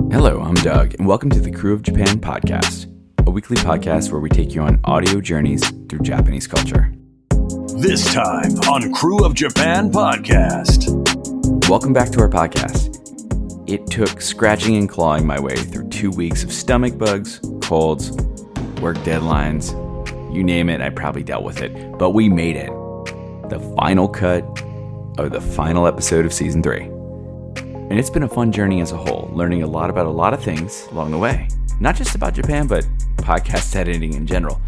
Hello, I'm Doug, and welcome to the Krewe of Japan podcast, a weekly podcast where we take you on audio journeys through Japanese culture. This time on Krewe of Japan podcast. Welcome back to our podcast. It took scratching and clawing my way through 2 weeks of stomach bugs, colds, work deadlines, you name it, I probably dealt with it, but we made it. The final cut of the final episode of season 3. And it's been a fun journey as a whole, learning a lot about a lot of things along the way. Not just about Japan, but podcast editing in general.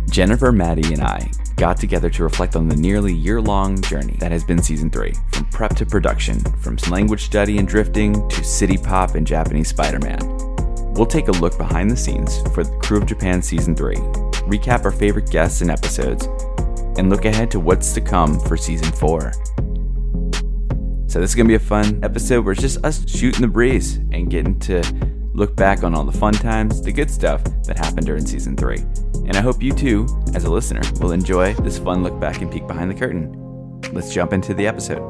Jennifer, Maddie, and I got together to reflect on the nearly year-long journey that has been season 3, from prep to production, from language study and drifting to city pop and Japanese Spider-Man. We'll take a look behind the scenes for the Krewe of Japan season 3, recap our favorite guests and episodes, and look ahead to what's to come for season 4. So this is going to be a fun episode where it's just us shooting the breeze and getting to look back on all the fun times, the good stuff that happened during season 3. And I hope you too, as a listener, will enjoy this fun look back and peek behind the curtain. Let's jump into the episode.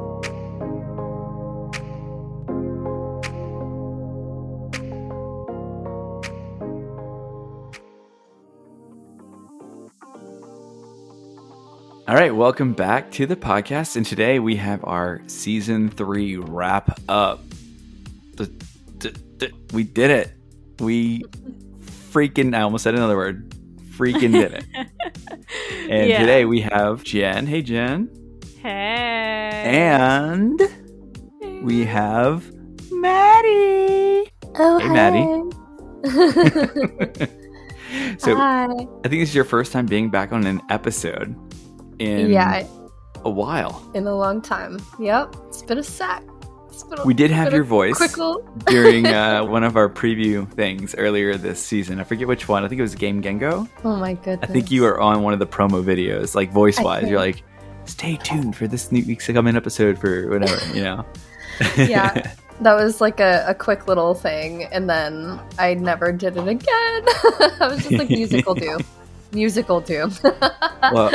All right, welcome back to the podcast, and today we have our season 3 wrap up. We did it. We freaking, I almost said another word, freaking did it. And Today we have Jen. Hey, Jen. Hey. And we have Maddie. Oh, hey, Maddie. So, hi. I think this is your first time being back on an episode in a while. In a long time. Yep. It's been a sec. We did have your voice during one of our preview things earlier this season. I forget which one. I think it was Game Gengo. Oh my goodness. I think you were on one of the promo videos, like voice-wise. You're like, stay tuned for this new week's coming episode for whatever, you know? Yeah. That was like a quick little thing, and then I never did it again. I was just like, musical doom. Musical doom. Well,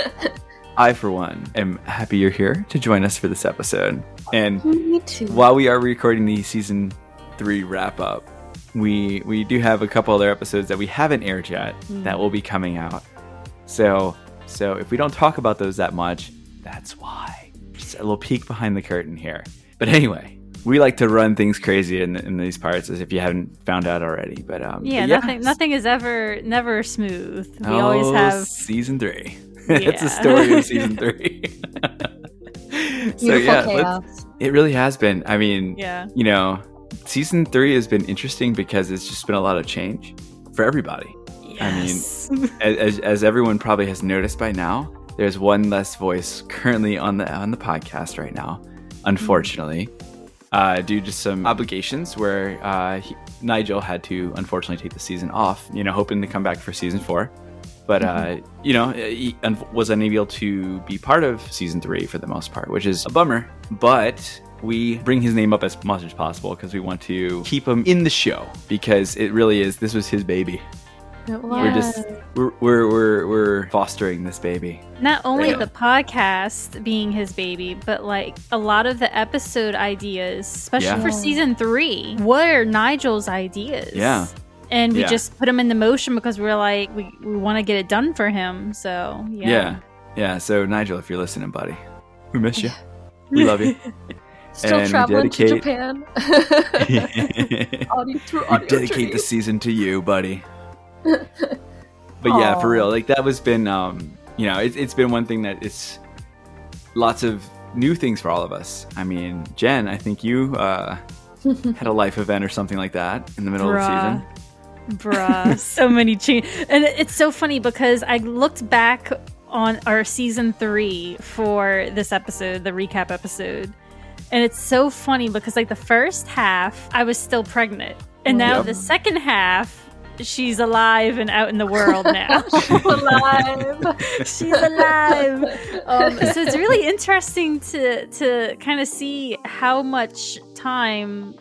I, for one, am happy you're here to join us for this episode. And me too. While we are recording the season 3 wrap-up, we do have a couple other episodes that we haven't aired yet that will be coming out. So if we don't talk about those that much, that's why. Just a little peek behind the curtain here. But anyway, we like to run things crazy in these parts, as if you haven't found out already. But nothing is never smooth. We always have season 3. It's the story of season 3. Chaos. It really has been. I mean, you know, season 3 has been interesting because it's just been a lot of change for everybody. Yes. I mean, as everyone probably has noticed by now, there's one less voice currently on the podcast right now, unfortunately, due to some obligations where Nigel had to unfortunately take the season off, you know, hoping to come back for season 4. But, you know, he was unable to be part of season 3 for the most part, which is a bummer. But we bring his name up as much as possible because we want to keep him in the show, because it really is. This was his baby. We're fostering this baby. Not only the podcast being his baby, but like a lot of the episode ideas, especially for season 3, were Nigel's ideas. Yeah. And we just put him into motion because we're like, we want to get it done for him. So, Yeah. So, Nigel, if you're listening, buddy, we miss you. We love you. Still traveling to Japan. We dedicate the season to you, buddy. But yeah, for real, like that was been, you know, it's been one thing that it's lots of new things for all of us. I mean, Jen, I think you had a life event or something like that in the middle of the season. So many changes. And it's so funny because I looked back on our season 3 for this episode, the recap episode. And it's so funny because like the first half, I was still pregnant. And now the second half, she's alive and out in the world now. She's alive. So it's really interesting to kind of see how much time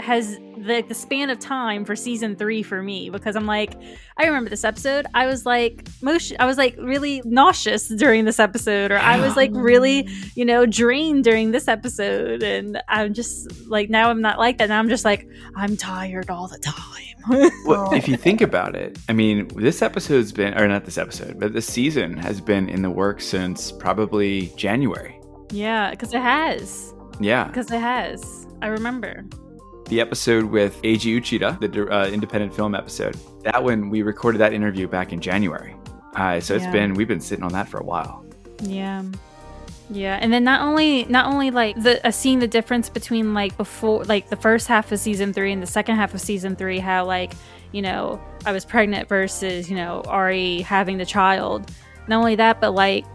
has the span of time for season 3 for me, because I'm like, I remember this episode. I was like really nauseous during this episode, or I was like really, drained during this episode, and I'm just like, now I'm not like that. Now I'm just like, I'm tired all the time. Well, if you think about it, I mean, this episode's been, or not this episode, but this season has been in the works since probably January. Yeah, because it has. Yeah. Because it has. I remember. The episode with Eiji Uchida, the independent film episode, that one, we recorded that interview back in January. So we've been sitting on that for a while. Yeah. Yeah, and then not only like seeing the difference between like before, like the first half of season 3 and the second half of season 3, how like, I was pregnant versus, Ari having the child. Not only that, but like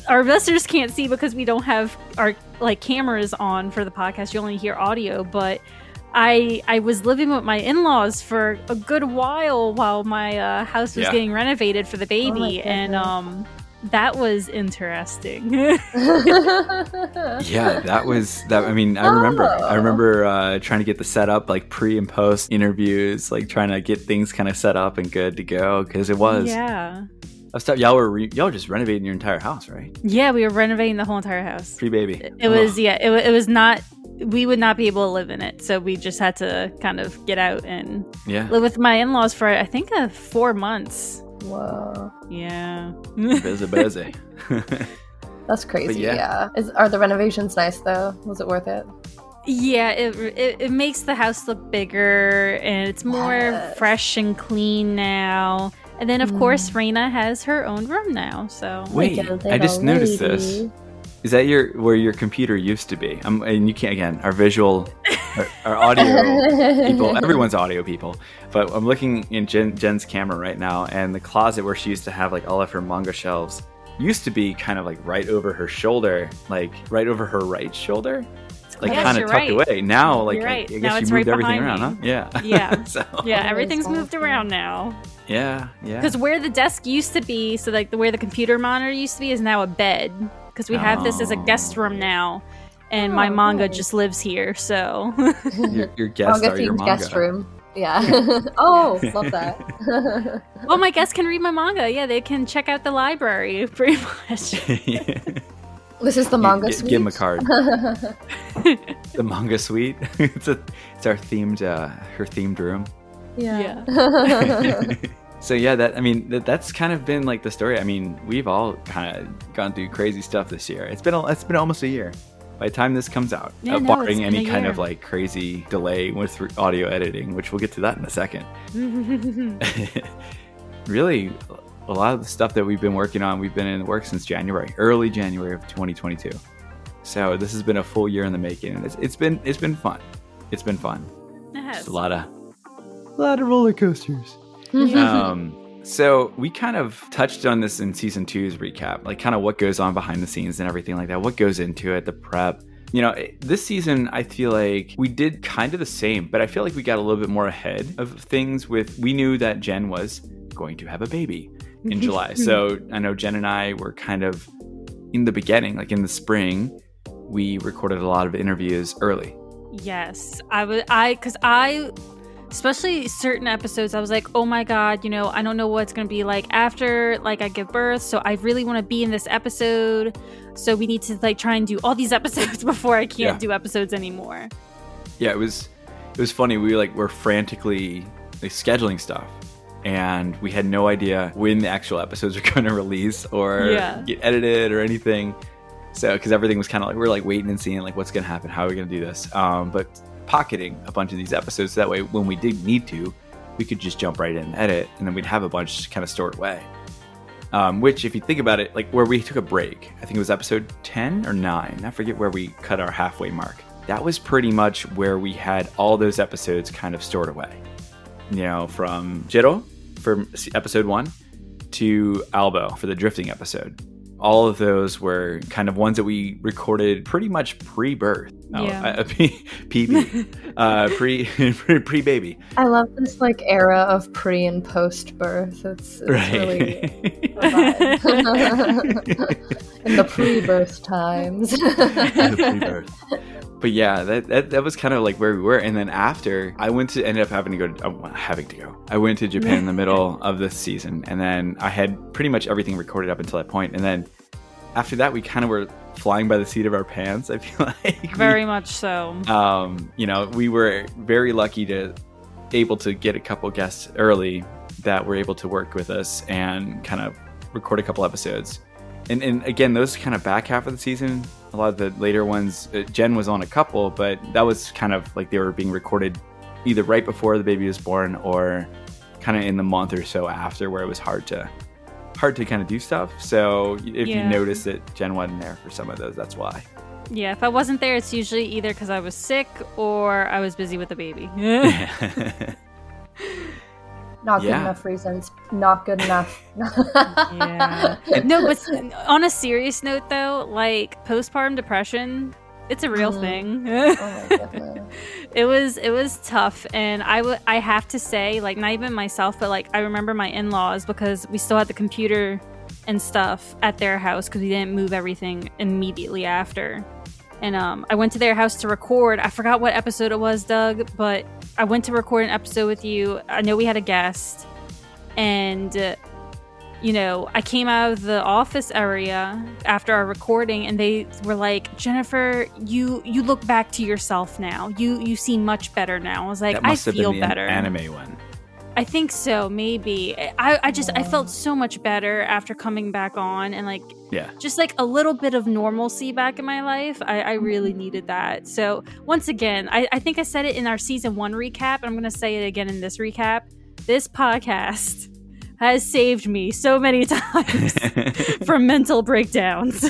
our listeners can't see because we don't have our like cameras on for the podcast. You only hear audio, but I was living with my in-laws for a good while my house was getting renovated for the baby, and that was interesting. Yeah, that was that. I mean, I remember trying to get the setup, like pre and post interviews, like trying to get things kind of set up and good to go, because it was. Yeah. Y'all were just renovating your entire house, right? Yeah, we were renovating the whole entire house. Pre-baby. It was not. We would not be able to live in it, so we just had to kind of get out and live with my in-laws for I think 4 months. Whoa. Yeah. Busy. That's crazy. Yeah. Are the renovations nice though? Was it worth it? Yeah, it makes the house look bigger, and it's more fresh and clean now. And then, of course, Raina has her own room now. So wait, I just noticed this. Is that where your computer used to be? And you can't, again, our visual, our audio people, everyone's audio people. But I'm looking in Jen's camera right now, and the closet where she used to have like all of her manga shelves used to be kind of like right over her shoulder, like right over her right shoulder. Like kind of tucked away. Now, like I guess now you it's moved right everything behind around, me. huh? Yeah. Yeah. So. Yeah, everything's moved around now. Yeah. Because where the desk used to be, so like where the computer monitor used to be, is now a bed. Because we have this as a guest room now, and my manga just lives here. So your guests are your manga. Guest room. Yeah. Oh, love that. Well, my guests can read my manga. Yeah, they can check out the library pretty much. This is the manga suite. Give them a card. The manga suite. It's our themed her themed room. Yeah. So yeah, that's kind of been like the story. I mean, we've all kind of gone through crazy stuff this year. It's been almost a year by the time this comes out, barring any kind of like crazy delay with audio editing, which we'll get to that in a second. Really, a lot of the stuff that we've been working on, we've been in the work since early January of 2022. So this has been a full year in the making, and it's been fun. It's been fun. It has. Just a lot of roller coasters. So we kind of touched on this in season 2's recap, like kind of what goes on behind the scenes and everything like that, what goes into it, the prep. This season, I feel like we did kind of the same, but I feel like we got a little bit more ahead of things we knew that Jen was going to have a baby in July. So I know Jen and I were kind of in the beginning, like in the spring, we recorded a lot of interviews early. Yes, because especially certain episodes, I was like, oh my God, I don't know what it's going to be like after like I give birth. So I really want to be in this episode. So we need to like try and do all these episodes before I can't do episodes anymore. Yeah, it was funny. We were frantically like scheduling stuff, and we had no idea when the actual episodes were going to release or get edited or anything. So, because everything was kind of like, we're like waiting and seeing like what's going to happen, how are we going to do this? But pocketing a bunch of these episodes so that way when we did need to, we could just jump right in and edit, and then we'd have a bunch kind of stored away. Which, if you think about it, like where we took a break, I think it was episode 10 or 9. I forget where we cut our halfway mark. That was pretty much where we had all those episodes kind of stored away. From Jiro for episode 1 to Albo for the drifting episode. all of those were kind of ones that we recorded pretty much pre-birth. Pre-baby. I love this like era of pre and post birth. It's Right. really in the pre-birth times. The pre-birth. But yeah, that was kind of like where we were. And then after, I ended up having to go. I went to Japan in the middle of this season, and then I had pretty much everything recorded up until that point. And then after that, we kind of were flying by the seat of our pants, I feel like. Very much so. We were very lucky to able to get a couple guests early that were able to work with us and kind of record a couple episodes. And again, those kind of back half of the season, a lot of the later ones, Jen was on a couple, but that was kind of like they were being recorded either right before the baby was born or kind of in the month or so after, where it was hard to kind of do stuff. So if you notice that Jen wasn't there for some of those, that's why. Yeah, if I wasn't there, it's usually either because I was sick or I was busy with the baby. Not good enough reasons. Not good enough. Yeah. No, but on a serious note, though, like postpartum depression, it's a real thing. Oh my goodness. It was tough, and I have to say, like, not even myself, but like I remember my in-laws, because we still had the computer and stuff at their house because we didn't move everything immediately after. And I went to their house to record. I forgot what episode it was, Doug, but I went to record an episode with you. I know we had a guest, and I came out of the office area after our recording, and they were like, "Jennifer, you look back to yourself now. You seem much better now." I was like, "I feel better." Anime one. I think so, maybe. I felt so much better after coming back on, and just like a little bit of normalcy back in my life. I really needed that. So once again, I think I said it in our season 1 recap, and I'm going to say it again in this recap. This podcast has saved me so many times from mental breakdowns.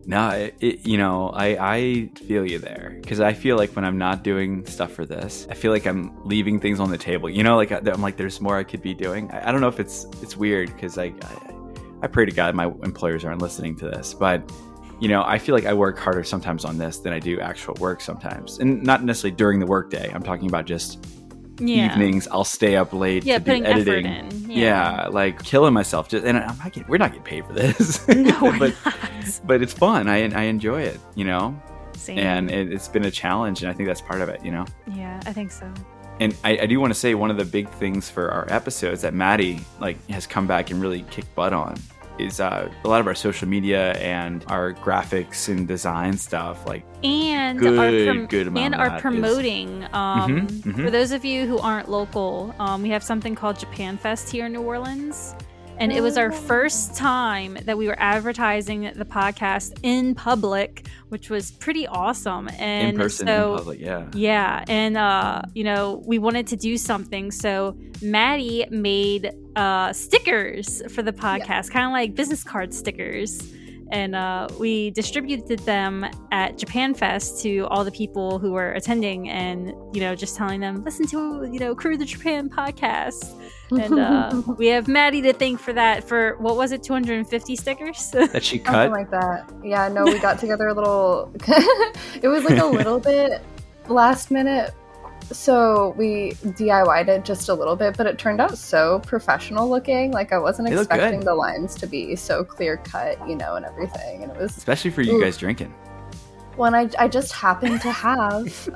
No, I feel you there, because I feel like when I'm not doing stuff for this, I feel like I'm leaving things on the table. I'm like, there's more I could be doing. I don't know if it's weird, because I pray to God my employers aren't listening to this, but I feel like I work harder sometimes on this than I do actual work sometimes, and not necessarily during the workday. I'm talking about just evenings. I'll stay up late to do editing. Effort in. Yeah, like killing myself. And we're not getting paid for this. No, we're but it's fun. I enjoy it, Same. And it's been a challenge, and I think that's part of it, Yeah, I think so. And I do want to say one of the big things for our episodes that Maddie has come back and really kicked butt on is a lot of our social media and our graphics and design stuff. And good amount our of promoting. For those of you who aren't local, we have something called Japan Fest here in New Orleans. And it was our first time that we were advertising the podcast in public, which was pretty awesome. And in person, in public, yeah. Yeah. And, we wanted to do something. So Maddie made stickers for the podcast, kind of like business card stickers. And we distributed them at Japan Fest to all the people who were attending, and, just telling them, listen to, Crew the Japan podcast. And we have Maddie to thank for that, for, what was it, 250 stickers? That she cut? Something like that. Yeah, no, we got together a little... It was like a little bit last minute. So we DIY'd it just a little bit, but it turned out so professional looking. Like, I wasn't expecting the lines to be so clear cut, and everything. And it was... Especially for you guys drinking. When I just happened to have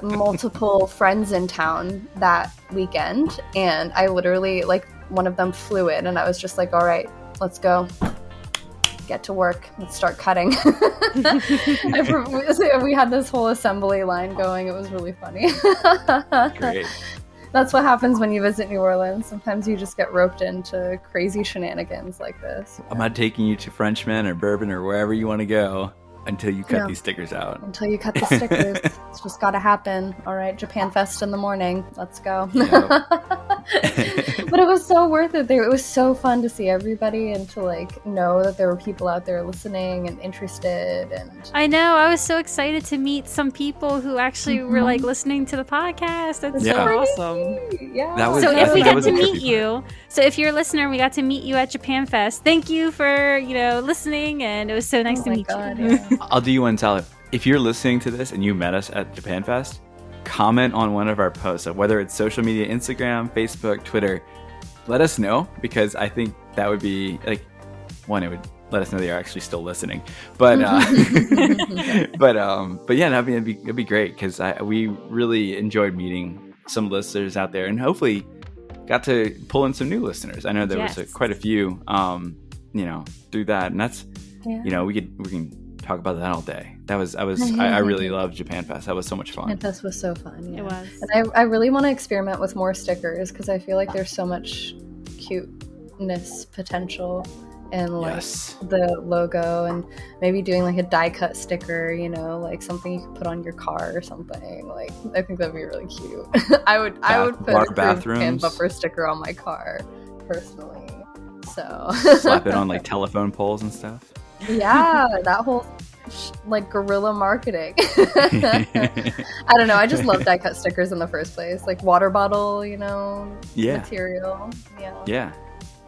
multiple friends in town that weekend, and I literally, one of them flew in, and I was just like, all right, let's go. Get to work. Let's start cutting. We had this whole assembly line going. It was really funny. Great. That's what happens when you visit New Orleans. Sometimes you just get roped into crazy shenanigans like this. I'm not taking you to Frenchman or Bourbon or wherever you want to go until you cut these stickers out. Until you cut the stickers. It's just got to happen. All right, Japan Fest in the morning. Let's go. Yep. But it was so worth it. It was so fun to see everybody and to like know that there were people out there listening and interested. And I know. I was so excited to meet some people who actually were like listening to the podcast. That's so awesome. Yeah. So if we got to meet you, so if you're a listener, we got to meet you at Japan Fest. Thank you for listening, and it was so nice to meet you. Yeah. I'll do you one, Tyler. If you're listening to this and you met us at Japan Fest, comment on one of our posts, so whether it's social media, Instagram, Facebook, Twitter. Let us know, because I think that would be like, one, it would let us know they are actually still listening. But but yeah, it'd be great, because we really enjoyed meeting some listeners out there, and hopefully got to pull in some new listeners. I know there was quite a few, through that, and that's we can talk about that all day. I really loved Japan Fest. That was so much fun. Japan Fest was so fun. Yeah. It was. And I really want to experiment with more stickers, because I feel like there's so much cuteness potential in like the logo, and maybe doing like a die cut sticker, like something you could put on your car or something. Like, I think that'd be really cute. I would put a Japan bumper sticker on my car personally. So slap it on like telephone poles and stuff. Yeah, that whole like guerrilla marketing. I don't know. I just love die cut stickers in the first place, like water bottle, material. Yeah.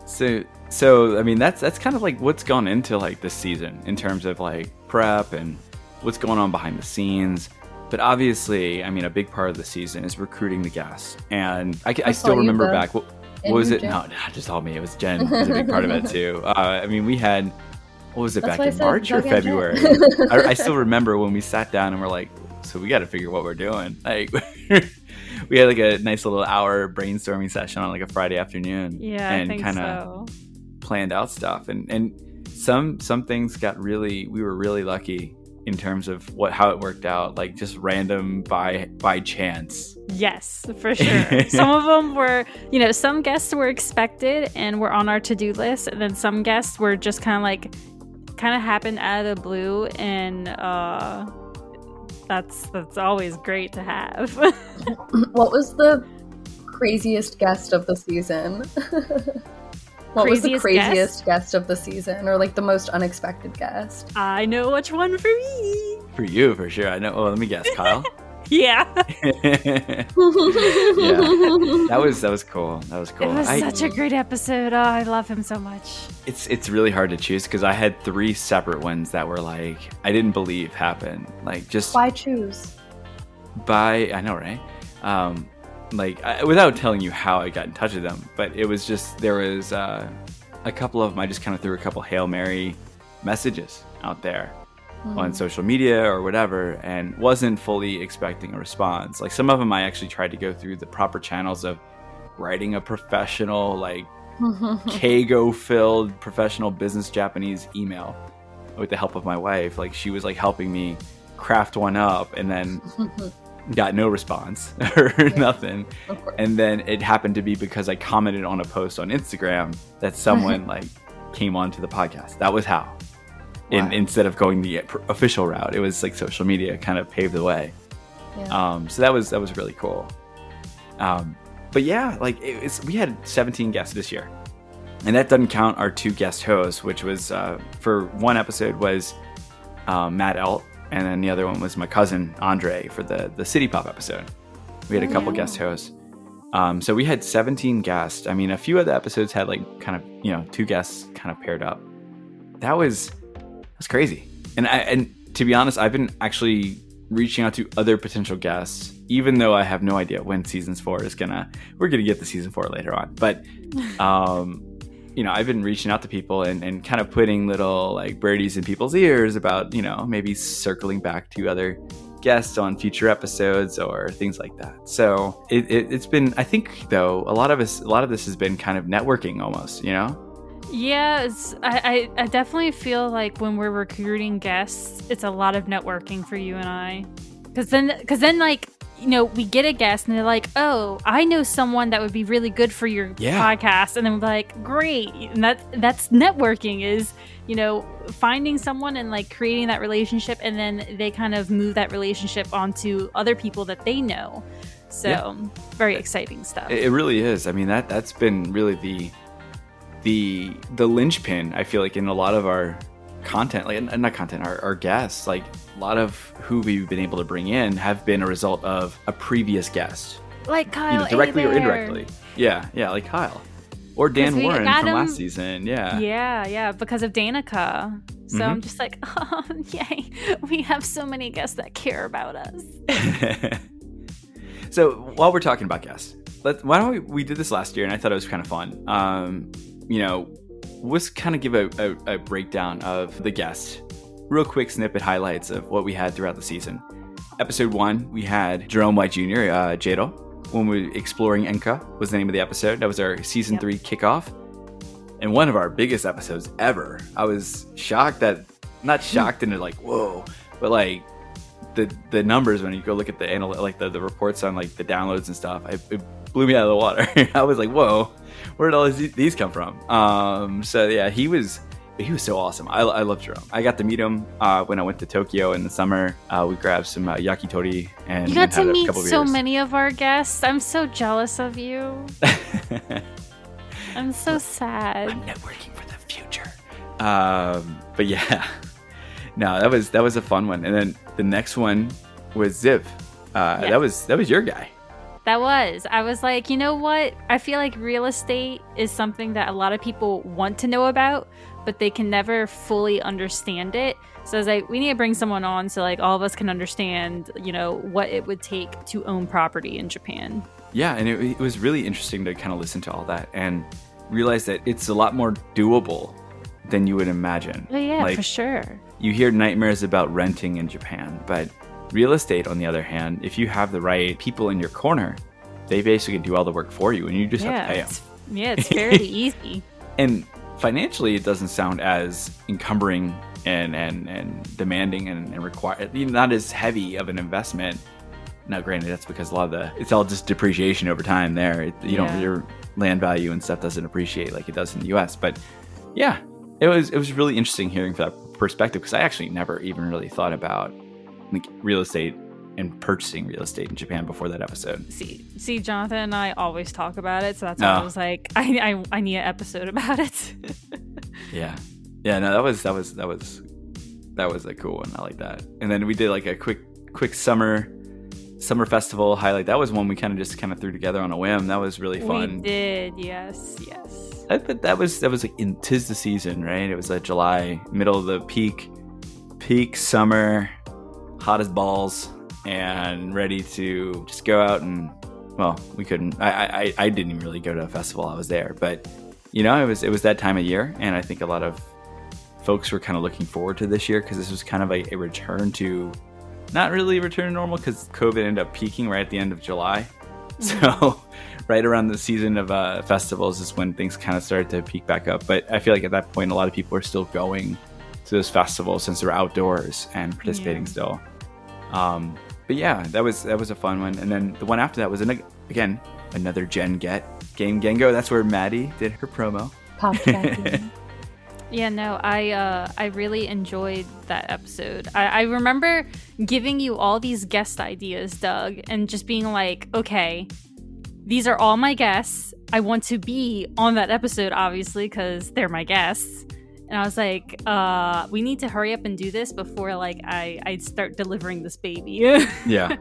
So I mean, that's kind of like what's gone into like this season in terms of like prep and what's going on behind the scenes. But obviously, I mean, a big part of the season is recruiting the guests, and I still remember back. What was it? No, not just all me. It was Jen. It was a big part of it too. I mean, we had. What was it, back in March or February? I still remember when we sat down and we're like, so we got to figure what we're doing. Like, we had like a nice little hour brainstorming session on like a Friday afternoon. Yeah, and I think kind of planned out stuff. And some things we were really lucky in terms of how it worked out, like just random by chance. Yes, for sure. Some of them were, some guests were expected and were on our to-do list, and then some guests were just kind of happened out of the blue, and that's always great to have. What was the craziest guest of the season? What was the craziest guest of the season, or like the most unexpected guest? I know which one for me. For you, for sure. I know. Oh, let me guess, Kyle. Yeah. Yeah. That was cool. That was cool. It was such a great episode. Oh, I love him so much. It's really hard to choose, because I had 3 separate ones that were like I didn't believe happened. Like, just why choose? I know, right? Without telling you how I got in touch with them, but it was just, there was a couple of them. I just kind of threw a couple Hail Mary messages out there on social media or whatever, and wasn't fully expecting a response. Like, some of them I actually tried to go through the proper channels of writing a professional, like Keigo filled professional business Japanese email with the help of my wife. Like, she was like helping me craft one up, and then got no response or nothing. And then it happened to be because I commented on a post on Instagram that someone like came onto the podcast. That was how. Wow. Instead of going the official route, it was like social media kind of paved the way. Yeah. So that was really cool. But yeah, like we had 17 guests this year, and that doesn't count our 2 guest hosts, which was for one episode was Matt Elt, and then the other one was my cousin Andre for the City Pop episode. We had a couple guest hosts. So we had 17 guests. I mean, a few of the episodes had like kind of 2 guests kind of paired up. That was crazy. And to be honest, I've been actually reaching out to other potential guests, even though I have no idea when season 4 is we're gonna get the season 4 later on. But I've been reaching out to people and kind of putting little like birdies in people's ears about, maybe circling back to other guests on future episodes or things like that. So it's been, I think though, a lot of this has been kind of networking almost, Yeah, I definitely feel like when we're recruiting guests, it's a lot of networking for you and I. Because then like, we get a guest and they're like, oh, I know someone that would be really good for your podcast. And then we're like, great. And that's networking, is, finding someone and like creating that relationship. And then they kind of move that relationship onto other people that they know. So very exciting stuff. It really is. I mean, that's been really the linchpin, I feel like, in a lot of our content, like not content, our guests. Like a lot of who we've been able to bring in have been a result of a previous guest, like Kyle, directly or Abear. indirectly. Yeah, like Kyle or Dan Warren from last season. Yeah, because of Danica. So I'm just like, oh, yay, we have so many guests that care about us. So while we're talking about guests, why don't we did this last year, and I thought it was kind of fun. Let's kind of give a breakdown of the guests, real quick snippet highlights of what we had throughout the season. Episode 1, we had Jerome White Jr., Jado, when we were exploring Enka was the name of the episode. That was our season 3 kickoff. And one of our biggest episodes ever. I was shocked not shocked into like, whoa, but like the numbers when you go look at the reports on like the downloads and stuff, it blew me out of the water. I was like, whoa, where did all these come from? So yeah, he was so awesome. I love Jerome. I got to meet him when I went to Tokyo in the summer. We grabbed some yakitori and you got to had meet a couple so beers. many of our guests. I'm so jealous of you. I'm so sad. I'm networking for the future. But yeah, no, that was a fun one. And then the next one was Ziv. That was your guy. I was like, you know what? I feel like real estate is something that a lot of people want to know about, but they can never fully understand it. So I was like, we need to bring someone on so like all of us can understand, what it would take to own property in Japan. Yeah, and it was really interesting to kind of listen to all that and realize that it's a lot more doable than you would imagine. Oh, yeah, for sure. You hear nightmares about renting in Japan, but real estate, on the other hand, if you have the right people in your corner, they basically do all the work for you, and you just have to pay them. It's fairly easy. And financially, it doesn't sound as encumbering and demanding and required, not as heavy of an investment. Now, granted, that's because it's all just depreciation over time there. Your land value and stuff doesn't appreciate like it does in the US. But yeah, it was really interesting hearing from that perspective, because I actually never even really thought about like real estate and purchasing real estate in Japan before that episode. See, Jonathan and I always talk about it, so that's why I was like, I need an episode about it. Yeah. No, that was a cool one. I like that. And then we did like a quick summer festival highlight. That was one we kind of threw together on a whim. That was really fun. We did, yes. I thought that was like in 'tis the season, right? It was July, middle of the peak summer, hot as balls, and ready to just go out and, well, we couldn't. I didn't even really go to a festival. I was there, but it was that time of year, and I think a lot of folks were kind of looking forward to this year because this was kind of a return to. Not really return to normal because COVID ended up peaking right at the end of July. So right around the season of festivals is when things kind of started to peak back up. But I feel like at that point, a lot of people are still going to those festivals since they're outdoors and participating still. But yeah, that was a fun one. And then the one after that was, again, another Gen Get game, Gengo. That's where Maddie did her promo. Popped back in. Yeah, no, I really enjoyed that episode. I remember giving you all these guest ideas, Doug, and just being like, okay, these are all my guests. I want to be on that episode, obviously, because they're my guests. And I was like, we need to hurry up and do this before I start delivering this baby. Yeah.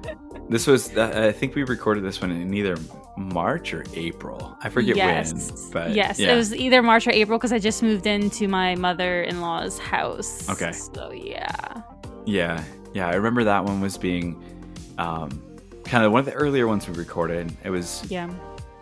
This was, I think we recorded this one in either March or April. I forget when. But yes, yeah. It was either March or April because I just moved into my mother-in-law's house. Okay. So yeah. Yeah. I remember that one was being kind of one of the earlier ones we recorded. It was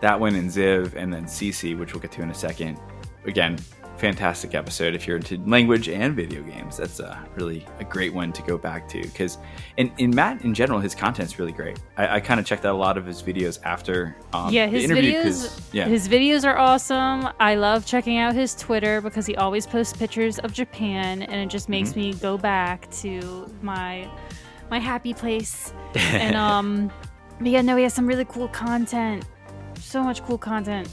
that one and Ziv and then Cece, which we'll get to in a second. Again, fantastic episode if you're into language and video games. That's really a great one to go back to because in Matt in general, his content's really great. I kind of checked out a lot of his videos after his the interview videos his videos are awesome. I love checking out his Twitter because he always posts pictures of Japan and it just makes me go back to my happy place. And but yeah, no, he has some really cool content. So much cool content.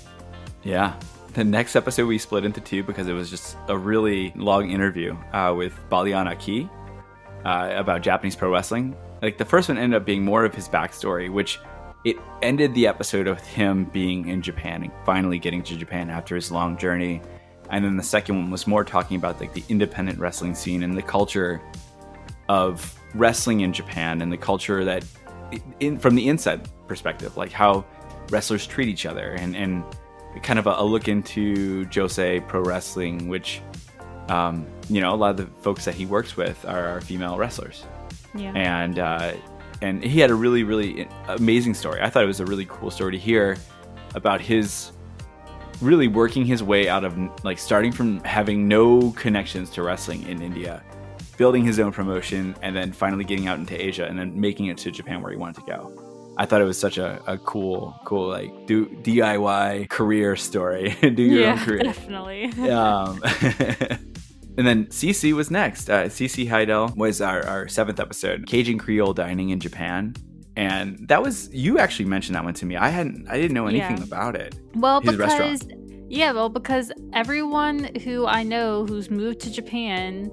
Yeah. The next episode we split into two because it was just a really long interview with Balian Aki about Japanese pro wrestling. Like the first one ended up being more of his backstory, which it ended the episode with him being in Japan and finally getting to Japan after his long journey. And then the second one was more talking about like the independent wrestling scene and the culture of wrestling in Japan and the culture that from the inside perspective, like how wrestlers treat each other and kind of a look into Josei Pro Wrestling, which, you know, a lot of the folks that he works with are female wrestlers. Yeah. And he had a really, really amazing story. I thought it was a really cool story to hear about his really working his way out of like starting from having no connections to wrestling in India, building his own promotion, and then finally getting out into Asia and then making it to Japan where he wanted to go. I thought it was such a cool like DIY career story. Do your own career. Definitely. And then Cece was next. Cece Heidel was our 7th episode, Cajun Creole Dining in Japan. And that was, you actually mentioned that one to me. I didn't know anything about it. Well, because everyone who I know who's moved to Japan,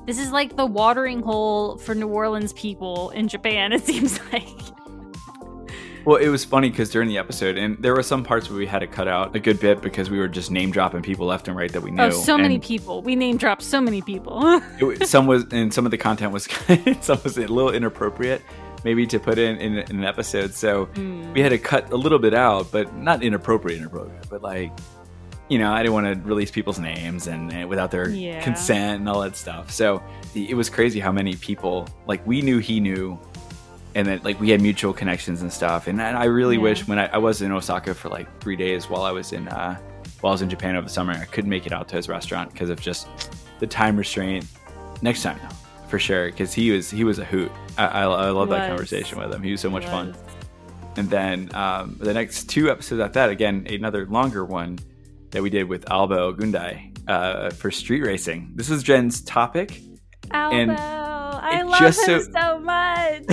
this is like the watering hole for New Orleans people in Japan, it seems like. Well, it was funny because during the episode, and there were some parts where we had to cut out a good bit because we were just name dropping people left and right that we knew. Oh, so many people. We name dropped so many people. Some of the content was some was a little inappropriate, maybe to put in an episode. So we had to cut a little bit out, but not inappropriate, but like, you know, I didn't want to release people's names and without their consent and all that stuff. So it was crazy how many people like we knew he knew. And then, like, we had mutual connections and stuff. And I really wish when I was in Osaka for like 3 days while I was in Japan over the summer, I couldn't make it out to his restaurant because of just the time restraint. Next time, though, for sure, because he was a hoot. I love that conversation with him. He was so much fun. And then the next 2 episodes after that, again, another longer one that we did with Albo Gundai for street racing. This is Jen's topic. Albo. I love him so much.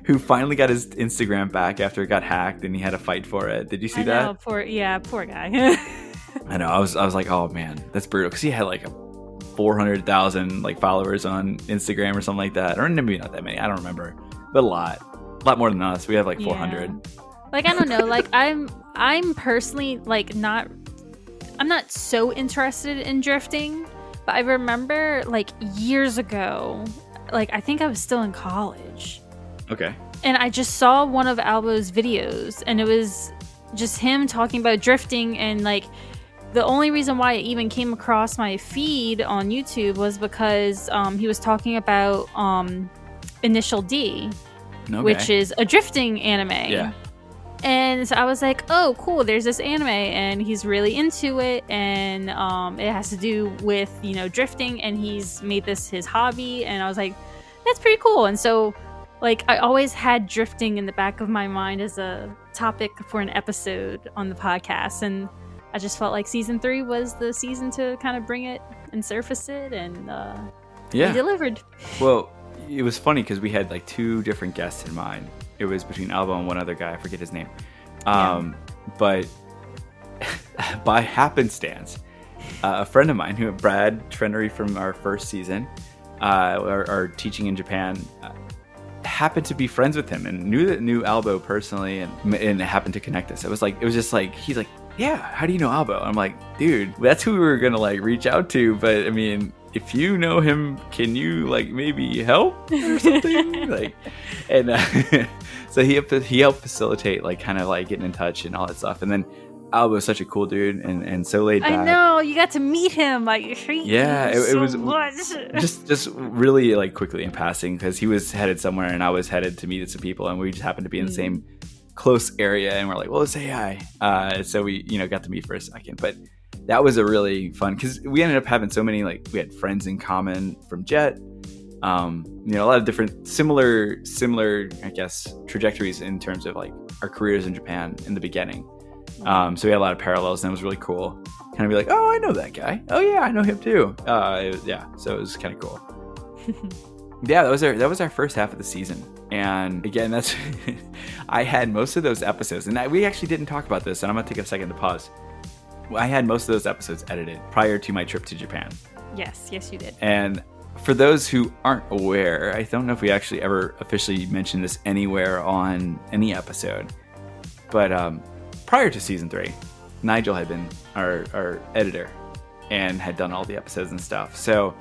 Who finally got his Instagram back after it got hacked and he had to fight for it. Did you see that? Poor guy. I know. I was like, oh man, that's brutal. Because he had like 400,000 like followers on Instagram or something like that. Or maybe not that many. I don't remember. But a lot more than us. We have like 400. Like, I don't know. Like I'm personally like I'm not so interested in drifting. But I remember, like, years ago, like, I think I was still in college. Okay. And I just saw one of Albo's videos, and it was just him talking about drifting, and, like, the only reason why it even came across my feed on YouTube was because he was talking about Initial D, which is a drifting anime. Yeah. And so I was like, oh, cool, there's this anime, and he's really into it, and it has to do with, you know, drifting, and he's made this his hobby, and I was like, that's pretty cool. And so, like, I always had drifting in the back of my mind as a topic for an episode on the podcast, and I just felt like season 3 was the season to kind of bring it and surface it, and he delivered. Well, it was funny because we had, like, 2 different guests in mind. It was between Albo and one other guy. I forget his name. But by happenstance, a friend of mine, Brad Trennery from our first season, our teaching in Japan, happened to be friends with him and knew Albo personally and happened to connect us. It was just like, he's like, yeah, how do you know Albo? I'm like, dude, that's who we were going to like reach out to. But I mean, if you know him, can you like maybe help or something? Like, and so he helped facilitate like kind of like getting in touch and all that stuff. And then Albo was such a cool dude and so laid back. I know, you got to meet him. Like, it was much. just really like quickly in passing because he was headed somewhere and I was headed to meet some people and we just happened to be in the same close area and we're like, well, let's say hi. So we got to meet for a second, but that was a really fun because we ended up having so many like we had friends in common from Jet. A lot of different similar I guess trajectories in terms of like our careers in Japan in the beginning. So we had a lot of parallels and it was really cool. Kind of be like, oh, I know that guy. Oh yeah, I know him too. So it was kind of cool. Yeah, that was our first half of the season. And again, that's I had most of those episodes, and we actually didn't talk about this, and I'm gonna take a second to pause. I had most of those episodes edited prior to my trip to Japan. Yes, you did. And for those who aren't aware, I don't know if we actually ever officially mentioned this anywhere on any episode, but prior to season 3, Nigel had been our editor and had done all the episodes and stuff. So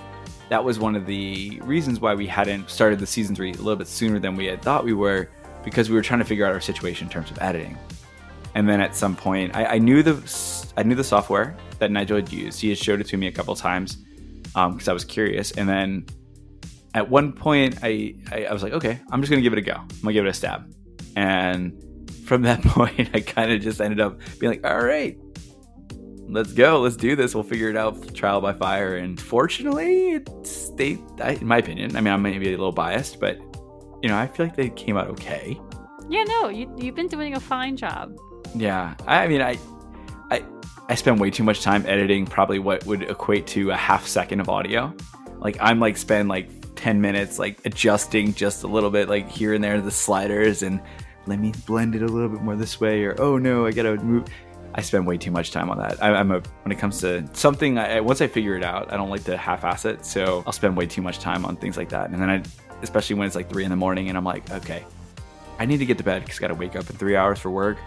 that was one of the reasons why we hadn't started the season 3 a little bit sooner than we had thought we were, because we were trying to figure out our situation in terms of editing. And then at some point, I knew the software that Nigel had used. He had showed it to me a couple of times because I was curious. And then at one point, I was like, okay, I'm just going to give it a go. I'm going to give it a stab. And from that point, I kind of just ended up being like, all right, let's go. Let's do this. We'll figure it out trial by fire. And fortunately, in my opinion, I mean, I may be a little biased, but I feel like they came out okay. Yeah, no, you've been doing a fine job. Yeah, I mean, I spend way too much time editing probably what would equate to a half second of audio. Like I'm like spend like 10 minutes like adjusting just a little bit, like here and there the sliders, and let me blend it a little bit more this way, or oh no, I gotta move. I spend way too much time on that. When it comes to something, once I figure it out, I don't like to half-ass it, so I'll spend way too much time on things like that. And then especially when it's like 3 a.m, and I'm like, okay, I need to get to bed because I gotta wake up in 3 hours for work.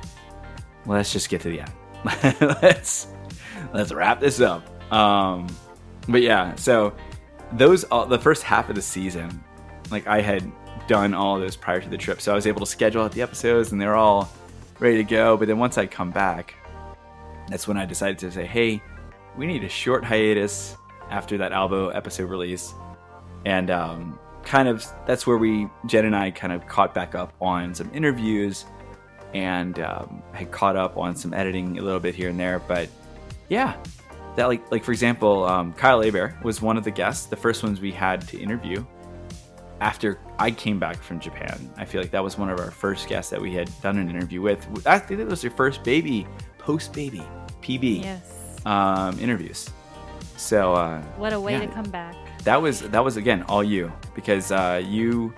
Let's just get to the end. let's wrap this up. But yeah, so the first half of the season, like I had done all of those prior to the trip, so I was able to schedule out the episodes and they're all ready to go. But then once I come back, that's when I decided to say, hey, we need a short hiatus after that Albo episode release. And kind of that's where Jen and I kind of caught back up on some interviews and had caught up on some editing a little bit here and there. But yeah, that like for example, Kyle Hebert was one of the guests, the first ones we had to interview after I came back from Japan. I feel like that was one of our first guests that we had done an interview with. I think it was your first post-baby PB interviews. So what a way to come back. That was again all you, because you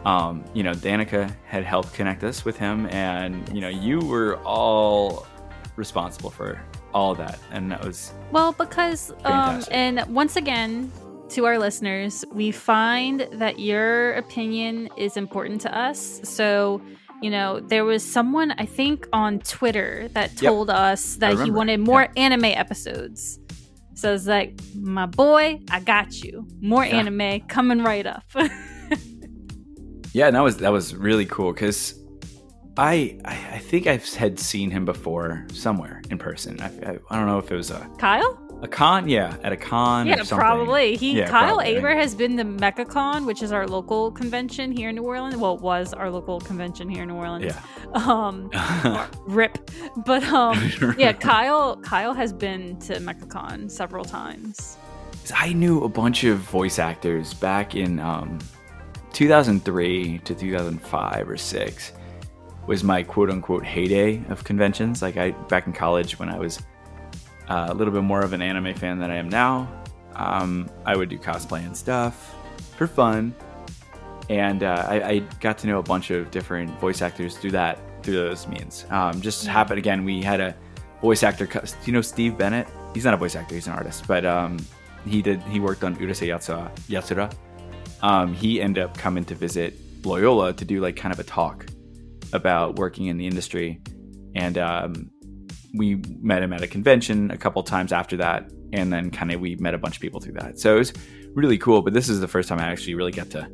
Danica had helped connect us with him, and you were all responsible for all of that, and that was because and once again, to our listeners, we find that your opinion is important to us. So there was someone, I think on Twitter, that told us that he wanted more anime episodes. So it's like, my boy, I got you. More anime coming right up. Yeah, and that was really cool, because I think I had seen him before somewhere in person. I don't know if it was Kyle? A con, at a con. Yeah, or something. probably. Kyle probably. Hebert has been the MechaCon, which is our local convention here in New Orleans. Well, it was our local convention here in New Orleans. Yeah. Rip. But yeah, Kyle has been to MechaCon several times. I knew a bunch of voice actors back in 2003 to 2005 or 6 was my quote unquote heyday of conventions. Like back in college when I was a little bit more of an anime fan than I am now. I would do cosplay and stuff for fun, and I got to know a bunch of different voice actors through those means. Just happened again. We had a voice actor. Do you know Steve Bennett? He's not a voice actor. He's an artist, but he worked on Urusei Yatsura. He ended up coming to visit Loyola to do like kind of a talk about working in the industry, and we met him at a convention a couple times after that, and then kind of we met a bunch of people through that. So it was really cool, but this is the first time I actually really got to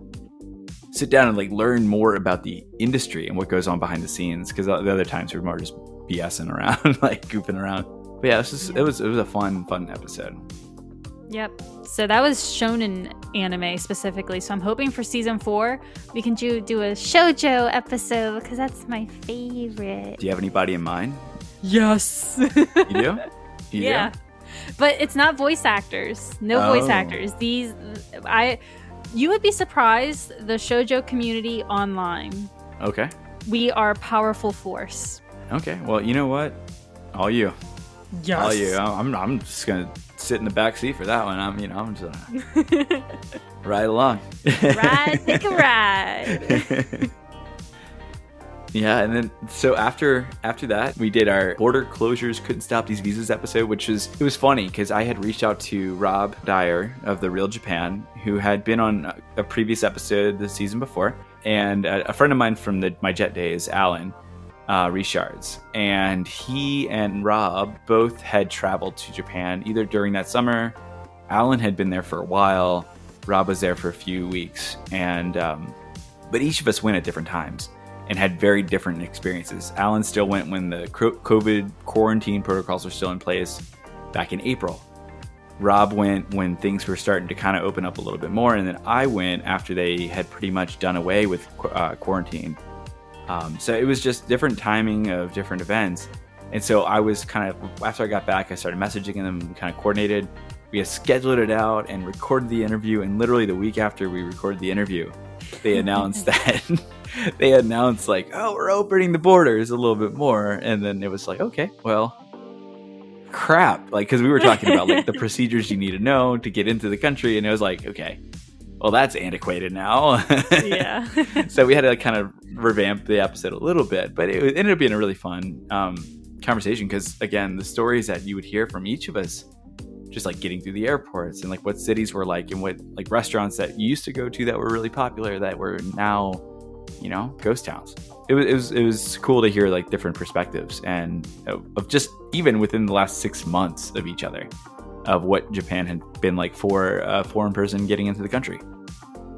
sit down and like learn more about the industry and what goes on behind the scenes, because the other times we were more just BSing around, like goofing around. But yeah, it was a fun episode. Yep. So that was shonen anime specifically. So I'm hoping for season 4 we can do a shoujo episode, because that's my favorite. Do you have anybody in mind? Yes. You do? Yeah. Do? But it's not voice actors. No voice actors. You would be surprised, the shoujo community online. Okay. We are a powerful force. Okay. Well, you know what? All you. Yes. All you. I'm just gonna sit in the back seat for that one. I'm just ride along. Take a ride. Yeah, and then so after that, we did our border closures couldn't stop these visas episode, it was funny because I had reached out to Rob Dyer of The Real Japan, who had been on a previous episode the season before, and a friend of mine from my jet days, Alan Richards, and he and Rob both had traveled to Japan either during that summer. Alan had been there for a while. Rob was there for a few weeks, and but each of us went at different times and had very different experiences. Alan still went when the COVID quarantine protocols were still in place back in April. Rob went when things were starting to kind of open up a little bit more, and then I went after they had pretty much done away with quarantine. So it was just different timing of different events. And so I was kind of, after I got back, I started messaging them, we kind of coordinated. We had scheduled it out and recorded the interview, and literally the week after we recorded the interview, they announced like, oh, we're opening the borders a little bit more. And then it was like, okay, well, crap. Like, because we were talking about like the procedures you need to know to get into the country. And it was like, okay, well, that's antiquated now. Yeah. So we had to kind of revamp the episode a little bit, but it ended up being a really fun conversation because, again, the stories that you would hear from each of us, just like getting through the airports and like what cities were like and what like restaurants that you used to go to that were really popular that were now, you know, ghost towns. It was cool to hear like different perspectives and of just even within the last 6 months of each other of what Japan had been like for a foreign person getting into the country.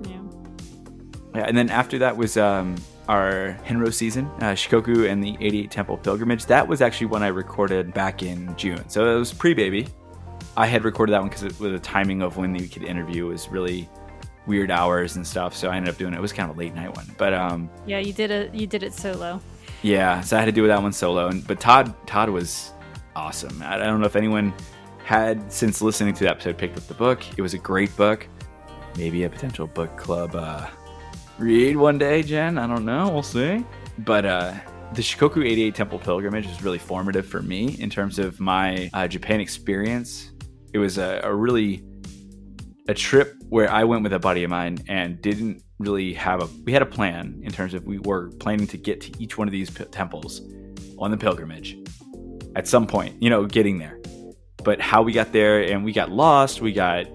Yeah, and then after that was our Henro season, Shikoku and the 88 Temple Pilgrimage. That was actually one I recorded back in June, so it was pre-baby. I had recorded that one because the timing of when we could interview was really weird hours and stuff, so I ended up doing it. It was kind of a late night one, but yeah, you did it solo. Yeah, so I had to do that one solo, but Todd was awesome. I don't know if anyone had, since listening to the episode, picked up the book. It was a great book. Maybe a potential book club read one day, Jen. I don't know. We'll see. But the Shikoku 88 Temple Pilgrimage was really formative for me in terms of my Japan experience. It was a trip where I went with a buddy of mine and didn't really we had a plan in terms of we were planning to get to each one of these temples on the pilgrimage at some point, you know, getting there. But how we got there, and we got lost, we got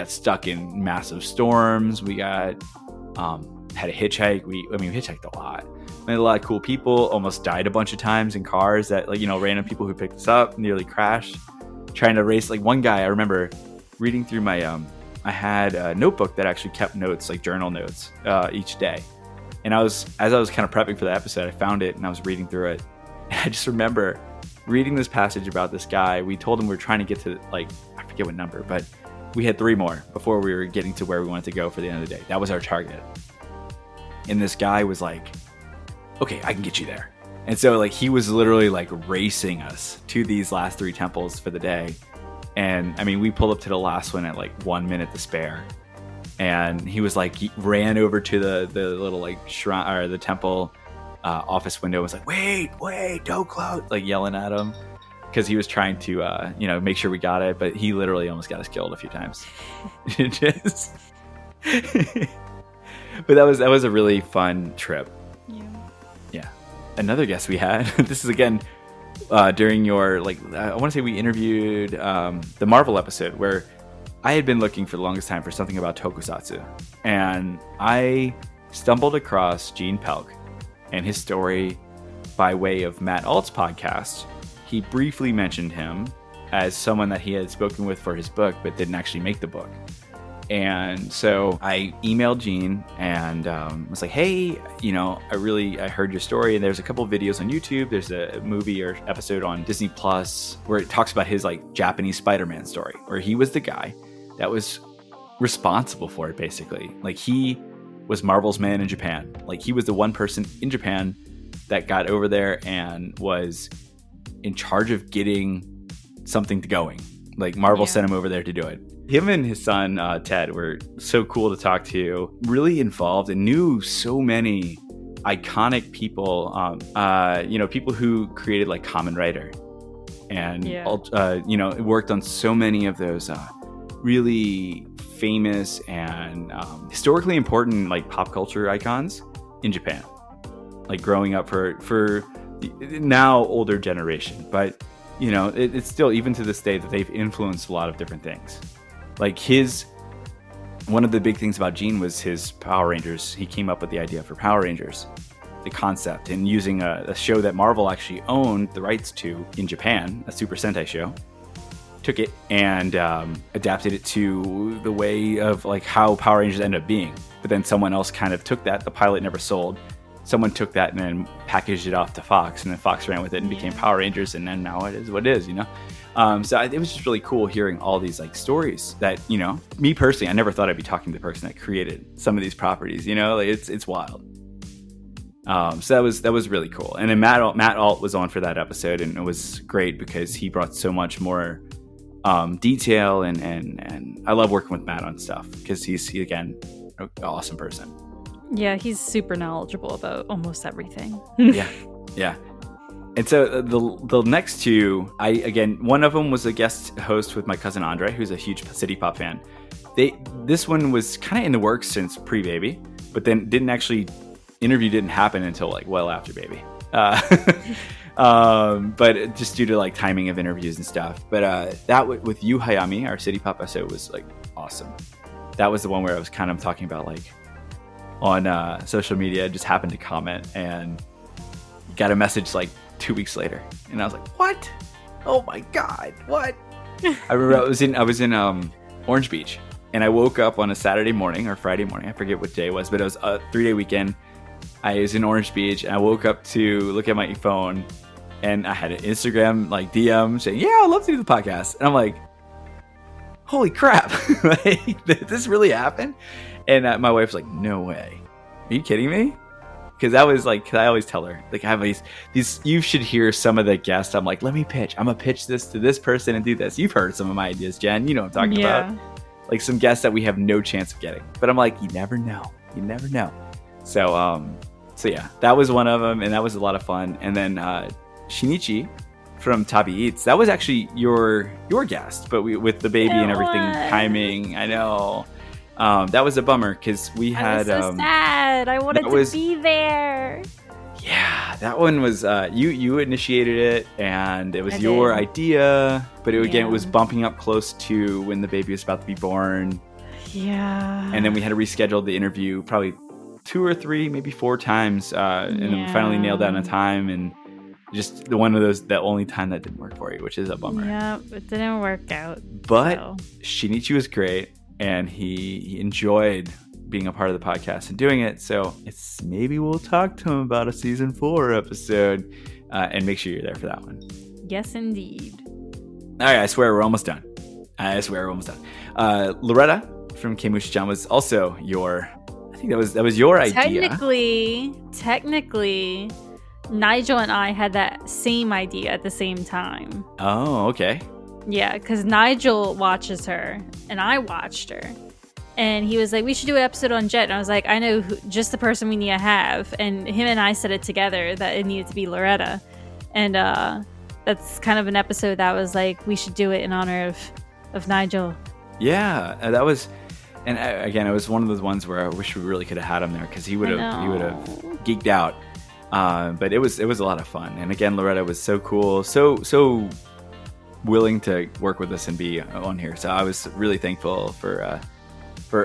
stuck in massive storms, we got had a hitchhike. We hitchhiked a lot. Met a lot of cool people, almost died a bunch of times in cars that, like, you know, random people who picked us up, nearly crashed, trying to race. Like one guy, I remember reading through my, I had a notebook that actually kept notes, like journal notes, each day. And as I was kind of prepping for the episode, I found it and I was reading through it. And I just remember reading this passage about this guy. We told him we were trying to get to, like, I forget what number, but we had 3 more before we were getting to where we wanted to go for the end of the day. That was our target. And this guy was like, okay, I can get you there. And so, like, he was literally like racing us to these last 3 temples for the day. And I mean, we pulled up to the last one at like 1 minute to spare. And he was like, he ran over to the little like shrine or the temple office window, was like, wait, don't close, like yelling at him because he was trying to, make sure we got it. But he literally almost got us killed a few times. But that was a really fun trip. Yeah. Another guest we had, this is again during your, like, I want to say we interviewed the Marvel episode where I had been looking for the longest time for something about tokusatsu, and I stumbled across Gene Pelk and his story by way of Matt Alt's podcast. He briefly mentioned him as someone that he had spoken with for his book but didn't actually make the book. And so I emailed Gene and was like, hey, I heard your story, and there's a couple of videos on YouTube. There's a movie or episode on Disney Plus where it talks about his like Japanese Spider-Man story, where he was the guy that was responsible for it, basically. Like, he was Marvel's man in Japan. Like, he was the one person in Japan that got over there and was in charge of getting something going. Like, Marvel sent him over there to do it. Him and his son, Ted, were so cool to talk to, really involved and knew so many iconic people, people who created like Kamen Rider and, worked on so many of those really famous and historically important like pop culture icons in Japan. like growing up for the now older generation. But you know, it's still, even to this day, that they've influenced a lot of different things. Like one of the big things about Gene was his Power Rangers. He came up with the idea for Power Rangers, the concept, and using a show that Marvel actually owned the rights to in Japan, a Super Sentai show. Took it and adapted it to the way of like how Power Rangers ended up being. But then someone else kind of took that. The pilot never sold. Someone took that and then packaged it off to Fox, and then Fox ran with it and became Power Rangers, and then now it is what it is, you know? So it was just really cool hearing all these like stories that, you know, me personally, I never thought I'd be talking to the person that created some of these properties, you know? Like it's wild. So that was really cool. And then Matt Alt was on for that episode, and it was great because he brought so much more detail, and I love working with Matt on stuff because he's again an awesome person. Yeah, he's super knowledgeable about almost everything. Yeah. And so the next two, one of them was a guest host with my cousin Andre, who's a huge City Pop fan. This one was kind of in the works since pre-Baby, but then interview didn't happen until like well after Baby. But just due to like timing of interviews and stuff. But that with Yu Hayami, our City Pop episode, was like awesome. That was the one where I was kind of talking about like on social media, just happened to comment and got a message like 2 weeks later, and I was like, what? Oh my god, what? I remember I was in Orange Beach, and I woke up on a Saturday morning or Friday morning, I forget what day it was, but it was a 3-day weekend. I was in Orange Beach, and I woke up to look at my phone, and I had an Instagram like DM saying, yeah, I'd love to do the podcast. And I'm like, holy crap, like, did this really happen? And my wife's like, no way. Are you kidding me? Because I was like, I always tell her, like, I have these, you should hear some of the guests. I'm like, let me pitch. I'm going to pitch this to this person and do this. You've heard some of my ideas, Jen. You know what I'm talking about. Like some guests that we have no chance of getting. But I'm like, you never know. You never know. So yeah, that was one of them. And that was a lot of fun. And then Shinichi from Tabi Eats, that was actually your guest. But with the baby and everything timing, I know. That was a bummer because we had. I was so sad. I wanted to be there. Yeah, that one was you initiated it, and it was your idea. But it was bumping up close to when the baby was about to be born. Yeah. And then we had to reschedule the interview probably 2 or 3, maybe 4 times, and then we finally nailed down a time, and just one of those, the only time that didn't work for you, which is a bummer. Yeah, it didn't work out. But Shinichi was great. And he enjoyed being a part of the podcast and doing it. So maybe we'll talk to him about a season 4 episode, and make sure you're there for that one. Yes, indeed. All right, I swear we're almost done. Loretta from Kemushi-chan was also I think that was your idea. Technically, Nigel and I had that same idea at the same time. Oh, okay. Yeah, because Nigel watches her, and I watched her. And he was like, we should do an episode on Jet. And I was like, I know just the person we need to have. And him and I said it together that it needed to be Loretta. And that's kind of an episode that was like, we should do it in honor of Nigel. Yeah, that was... And again, it was one of those ones where I wish we really could have had him there, because he would have geeked out. But it was a lot of fun. And again, Loretta was so cool, so willing to work with us and be on here. So I was really thankful for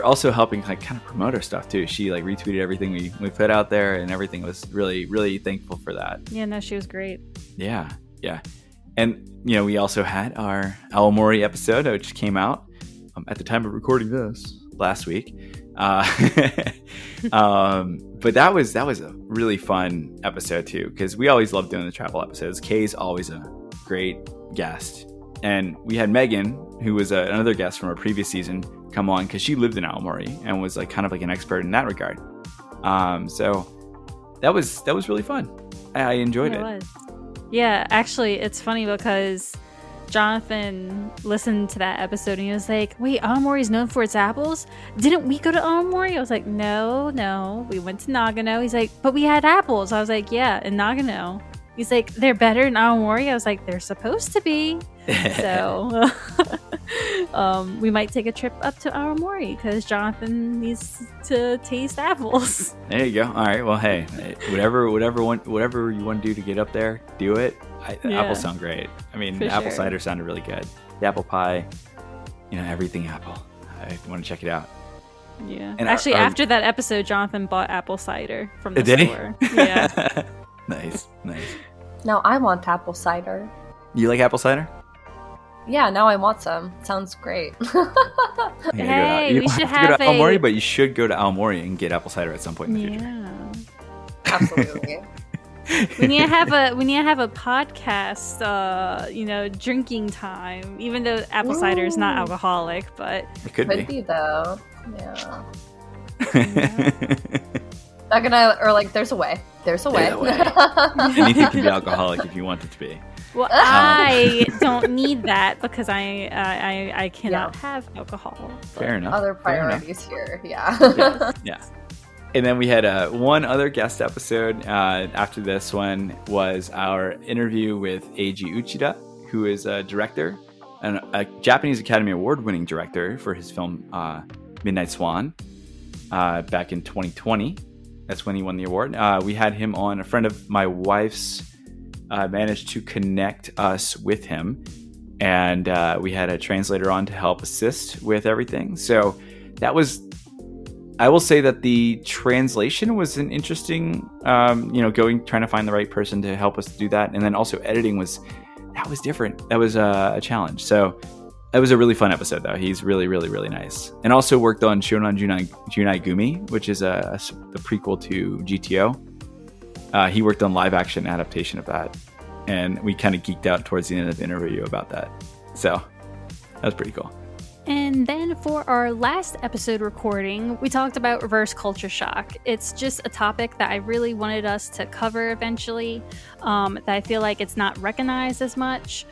also helping like kind of promote our stuff too. She like retweeted everything we put out there, and everything. Was really, really thankful for that. Yeah, no, she was great. Yeah. And we also had our Aomori episode, which came out at the time of recording this last week. But that was a really fun episode too, because we always love doing the travel episodes. Kay's always a great guest, and we had Megan, who was another guest from our previous season, come on because she lived in Aomori and was like kind of like an expert in that regard. So that was really fun. I enjoyed it. Was. Yeah, actually, it's funny because Jonathan listened to that episode and he was like, wait, Aomori is known for its apples? Didn't we go to Aomori? I was like, no, we went to Nagano. He's like, but we had apples. I was like, yeah, in Nagano. He's like, they're better in Aomori? I was like, they're supposed to be. So We might take a trip up to Aomori because Jonathan needs to taste apples. There you go. All right. Well, hey, whatever you want to do to get up there, do it. Apples sound great. I mean, the apple cider sounded really good. The apple pie, everything apple. I want to check it out. Yeah. And actually, after that episode, Jonathan bought apple cider from the store. Yeah. Nice. Now I want apple cider. You like apple cider? Yeah, now I want some. Sounds great. Hey, we should have to go to Aomori, but you should go to Aomori and get apple cider at some point in the future. Absolutely. We need to have a podcast, drinking time. Even though apple cider is not alcoholic, but it could be though. Yeah. Not gonna, or like, there's a way. There's a way. Anything can be alcoholic if you want it to be. Well, I don't need that because I cannot have alcohol. Fair enough. Other priorities here, yeah. Yeah. And then we had one other guest episode after this one was our interview with Eiji Uchida, who is a director, and a Japanese Academy Award-winning director for his film Midnight Swan back in 2020. That's when he won the award. We had him on. A friend of my wife's managed to connect us with him, and we had a translator on to help assist with everything. So that was, I will say that the translation was an interesting, trying to find the right person to help us do that. And then also editing was different. That was a challenge. So it was a really fun episode, though. He's really, really, really nice. And also worked on Shonan Junai Gumi, which is the prequel to GTO. He worked on live action adaptation of that. And we kind of geeked out towards the end of the interview about that. So that was pretty cool. And then for our last episode recording, we talked about reverse culture shock. It's just a topic that I really wanted us to cover eventually, that I feel like it's not recognized as much.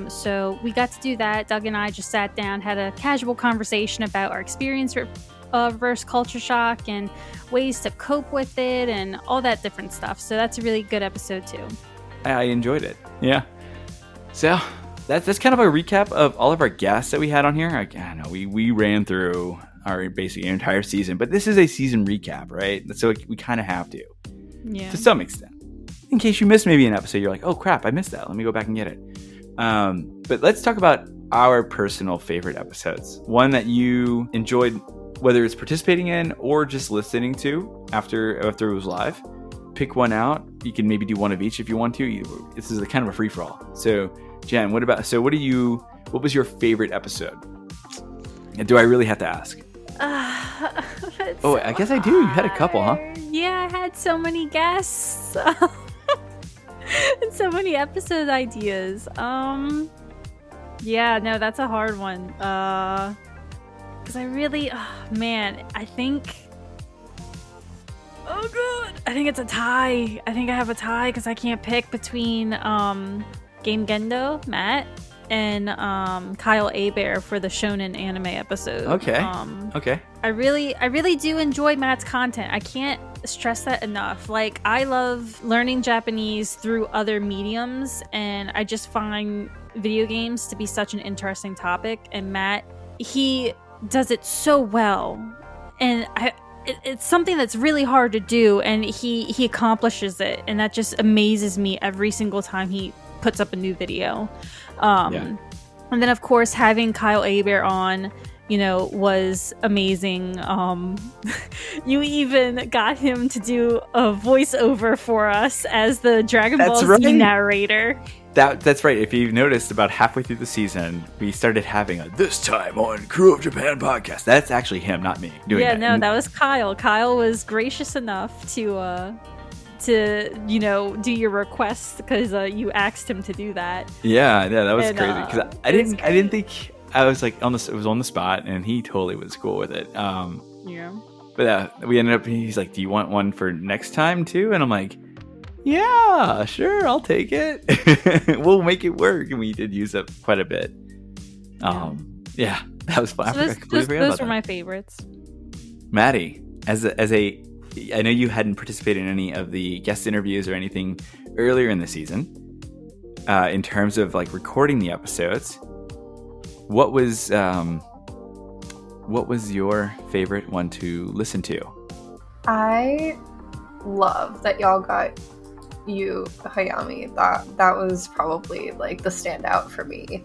So we got to do that. Doug and I just sat down, had a casual conversation about our experience with reverse culture shock and ways to cope with it and all that different stuff. So that's a really good episode too. I enjoyed it. Yeah. So that's kind of a recap of all of our guests that we had on here. I know we ran through our basically entire season, but this is a season recap, right? So we kind of have to some extent. In case you missed maybe an episode, you're like, oh crap, I missed that. Let me go back and get it. But let's talk about our personal favorite episodes. One that you enjoyed, whether it's participating in or just listening to after it was live. Pick one out. You can maybe do one of each if you want to. This is kind of a free-for-all. So Jen, what was your favorite episode? And do I really have to ask? I guess I do. You had a couple, huh? Yeah, I had so many guests. And so many episode ideas. Yeah, no, that's a hard one. Because I really, I think... Oh god, I think it's a tie. I think I have a tie because I can't pick between Game Gendo, Matt, and Kyle Abear for the Shonen anime episode. Okay. Okay. I really do enjoy Matt's content. I can't stress that enough. Like, I love learning Japanese through other mediums, and I just find video games to be such an interesting topic. And Matt, he does it so well, and it's something that's really hard to do, and he accomplishes it, and that just amazes me every single time he puts up a new video. And then of course having Kyle Abear on, was amazing. You even got him to do a voiceover for us as the Dragon Ball Z narrator. That's right. If you've noticed, about halfway through the season, we started having a "This Time on Crew of Japan" podcast. That's actually him, not me, doing that. Yeah, no, that was Kyle. Kyle was gracious enough to do your request because you asked him to do that. Yeah, that was crazy because I didn't think I was like it was on the spot, and he totally was cool with it. But we ended up. He's like, "Do you want one for next time too?" And I'm like, yeah, sure, I'll take it. We'll make it work. And we did use up quite a bit. Yeah, that was fun. So those were my favorites. Maddie, as a, I know you hadn't participated in any of the guest interviews or anything earlier in the season. In terms of like recording the episodes, what was your favorite one to listen to? I love that y'all got you, Hayami. That was probably like the standout for me.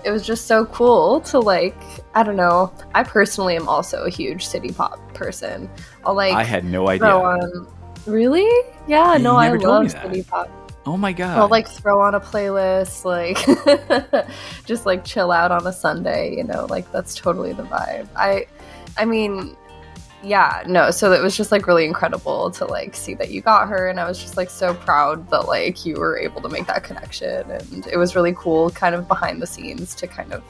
It was just so cool to like, I don't know. I personally am also a huge city pop person. I had no idea. Throw on, really? Yeah, no, I love city pop. Oh my god. I'll like throw on a playlist, like just like chill out on a Sunday, you know, like that's totally the vibe. I mean, yeah, no, so it was just like really incredible to like see that you got her, and I was just like so proud that like you were able to make that connection, and it was really cool kind of behind the scenes to kind of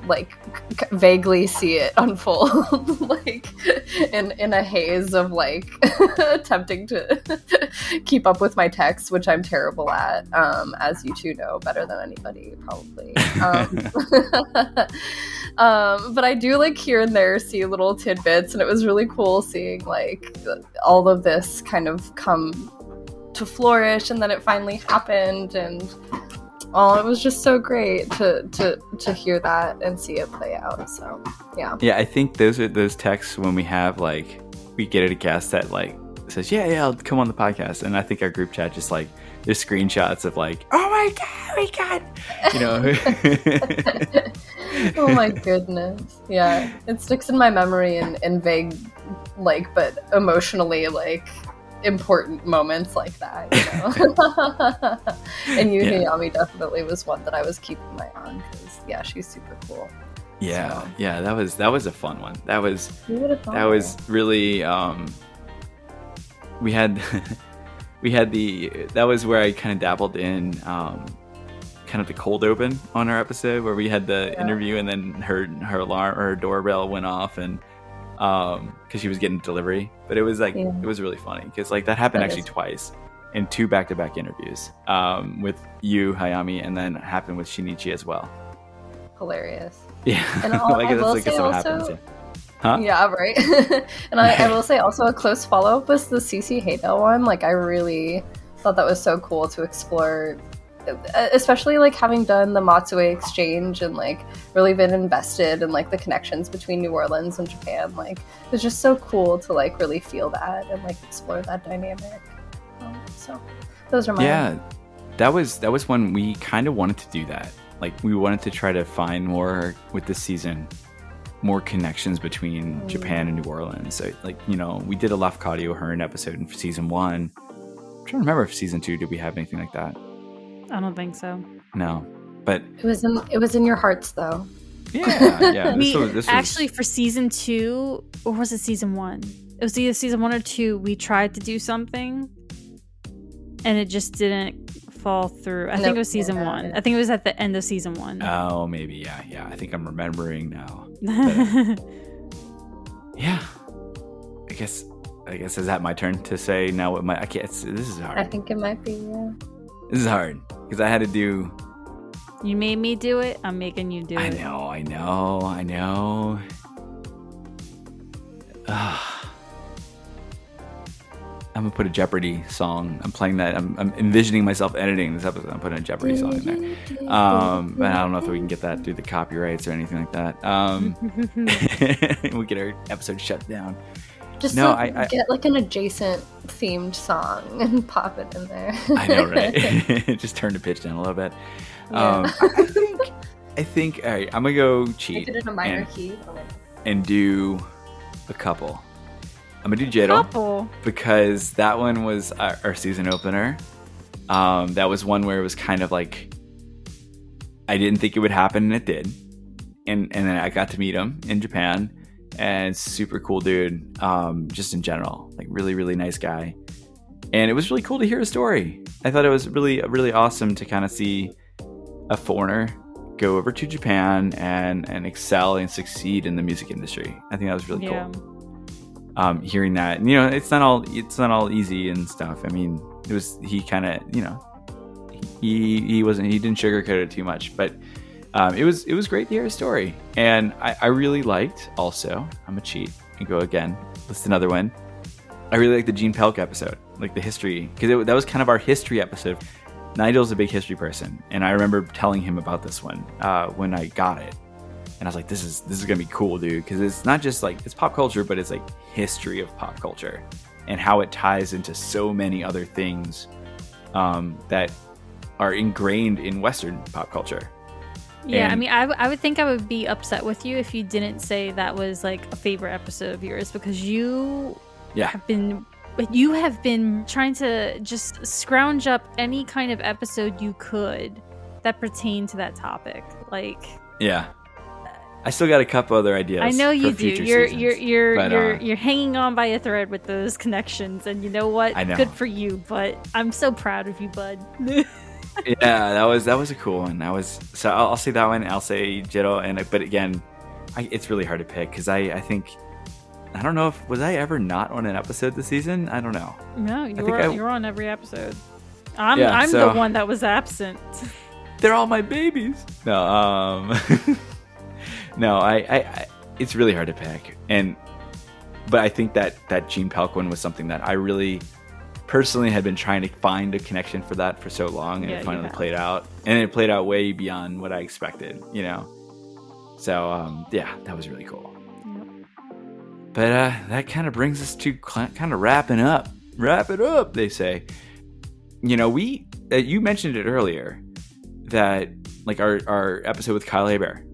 like vaguely see it unfold like in a haze of like attempting to keep up with my texts, which I'm terrible at, as you two know better than anybody probably. But I do like here and there see little tidbits, and it was really cool seeing like all of this kind of come to flourish, and then it finally happened, and it was just so great to hear that and see it play out. So yeah, I think those are those texts when we have like, we get a guest that like says yeah I'll come on the podcast, and I think our group chat just like there's screenshots of like, oh my god, you know. Oh my goodness, yeah, it sticks in my memory in vague like but emotionally like important moments like that, you know. And Hayami definitely was one that I was keeping my eye on, because yeah, she's super cool. Yeah, so. Yeah, that was a fun one. That was really we had that was where I kind of dabbled in kind of the cold open on our episode, where we had the interview, and then her alarm or her doorbell went off, and because she was getting delivery, but it was like it was really funny because like that happened actually twice in 2 back-to-back interviews, with you, Hayami, and then it happened with Shinichi as well. Hilarious. Yeah. And like, I will like say also, happens, yeah. Huh? Yeah, right. And I will say also a close follow-up was the CC Haydell one. Like I really thought that was so cool to explore, especially like having done the Matsue exchange and like really been invested in like the connections between New Orleans and Japan. Like it's just so cool to like really feel that and like explore that dynamic. So those are my that was when we kind of wanted to do that. Like we wanted to try to find more with this season, more connections between Japan and New Orleans. So like, you know, we did a Lafcadio Hearn episode in season 1. I'm trying to remember if season 2 did we have anything like that. I don't think so. No, but it was in your hearts though. Yeah. This actually for season 2, or was it season 1? It was either season 1 or 2. We tried to do something, and it just didn't fall through. I think it was season 1. I think it was at the end of season 1. Oh, maybe. Yeah. I think I'm remembering now. Yeah. I guess is that my turn to say now what my? I can't. This is hard. I think it might be. Yeah. This is hard because I had to do. You made me do it. I'm making you do it. I know. I'm gonna put a Jeopardy song. I'm playing that. I'm envisioning myself editing this episode. I'm putting a Jeopardy song in there. But I don't know if we can get that through the copyrights or anything like that. We get our episode shut down. Just get like an adjacent themed song and pop it in there. I know, right? Just turn the pitch down a little bit. I think. All right, I'm gonna go cheat. Make it in a minor key. And do a couple. I'm gonna do Jiddle because that one was our season opener. That was one where it was kind of like I didn't think it would happen, and it did. And then I got to meet him in Japan, and super cool dude. Just in general, like really, really nice guy. And it was really cool to hear his story. I thought it was really, really awesome to kind of see a foreigner go over to Japan and excel and succeed in the music industry. I think that was really cool. Hearing that, you know, it's not all easy and stuff. I mean, he kind of, you know, he didn't sugarcoat it too much, but it was great to hear his story. And I really liked also, I'm a cheat and go again, list another one. I really liked the Gene Pelk episode, like the history, because that was kind of our history episode. Nigel's a big history person, and I remember telling him about this one when I got it, and I was like, "This is gonna be cool, dude," because it's not just like it's pop culture, but it's like history of pop culture and how it ties into so many other things that are ingrained in Western pop culture. Yeah, And- I mean, I would think I would be upset with you if you didn't say that was like a favorite episode of yours, because you have been trying to just scrounge up any kind of episode you could that pertained to that topic. Like, yeah, I still got a couple other ideas. I know you for do. future You're seasons, you're hanging on by a thread with those connections, and you know what? I know. Good for you. But I'm so proud of you, bud. yeah, that was a cool one. So I'll say that one. I'll say Jitto, but again, it's really hard to pick because I think I don't know was I ever not on an episode this season? I don't know. No, you're on every episode. I'm so- the one that was absent. They're all my babies. No, no, I it's really hard to pick, but I think that Gene Pelk one was something that I really personally had been trying to find a connection for that for so long, and it finally played out, and it played out way beyond what I expected, you know. So yeah, that was really cool. But that kind of brings us to kind of wrapping up. Wrap it up, they say. You know, you mentioned it earlier that like our episode with Kyle Hebert.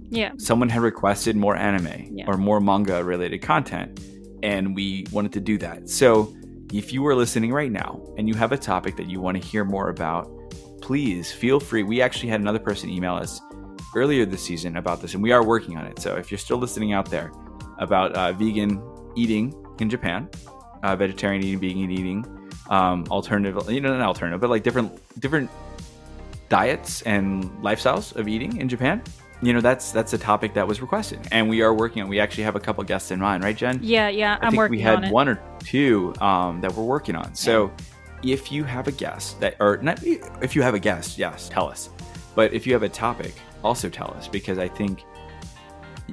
Yeah. Someone had requested more anime or more manga related content, and we wanted to do that. So if you are listening right now and you have a topic that you want to hear more about, please feel free. We actually had another person email us earlier this season about this, and we are working on it. So if you're still listening out there about vegan eating in Japan, vegetarian eating, vegan eating, alternative, not alternative, but like different diets and lifestyles of eating in Japan, that's a topic that was requested, and we are working on. We actually have a couple guests in mind, right, Jen? Yeah, I think working we had on it. one or two that we're working on. So if you have a guest if you have a guest, yes, tell us. But if you have a topic, also tell us, because I think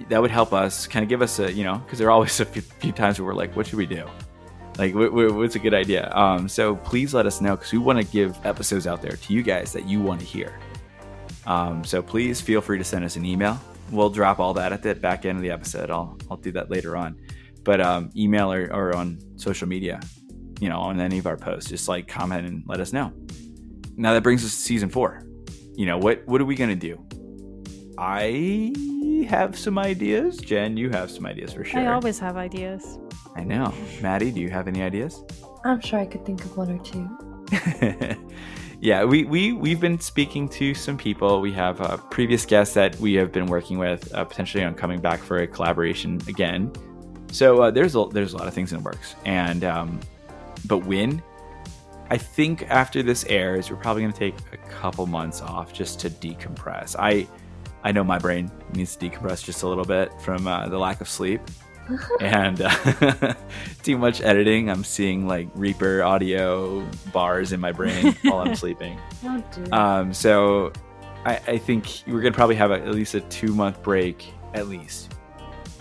that would help us kind of give us a, because there are always a few times where we're like, what should we do? Like, what's a good idea? So please let us know, because we want to give episodes out there to you guys that you want to hear. So please feel free to send us an email. We'll drop all that at the back end of the episode. I'll do that later on. But email or on social media, on any of our posts, just like comment and let us know. Now that brings us to season 4. What are we going to do? I have some ideas. Jen, you have some ideas for sure. I always have ideas. I know. Maddie, do you have any ideas? I'm sure I could think of one or two. Yeah, we've been speaking to some people. We have previous guests that we have been working with, potentially on coming back for a collaboration again. So there's a lot of things in the works. And but when? I think after this airs, we're probably going to take a couple months off just to decompress. I know my brain needs to decompress just a little bit from the lack of sleep and too much editing. I'm seeing like Reaper audio bars in my brain while I'm sleeping. Oh, dear. So I think we're going to probably have at least a 2-month break, at least.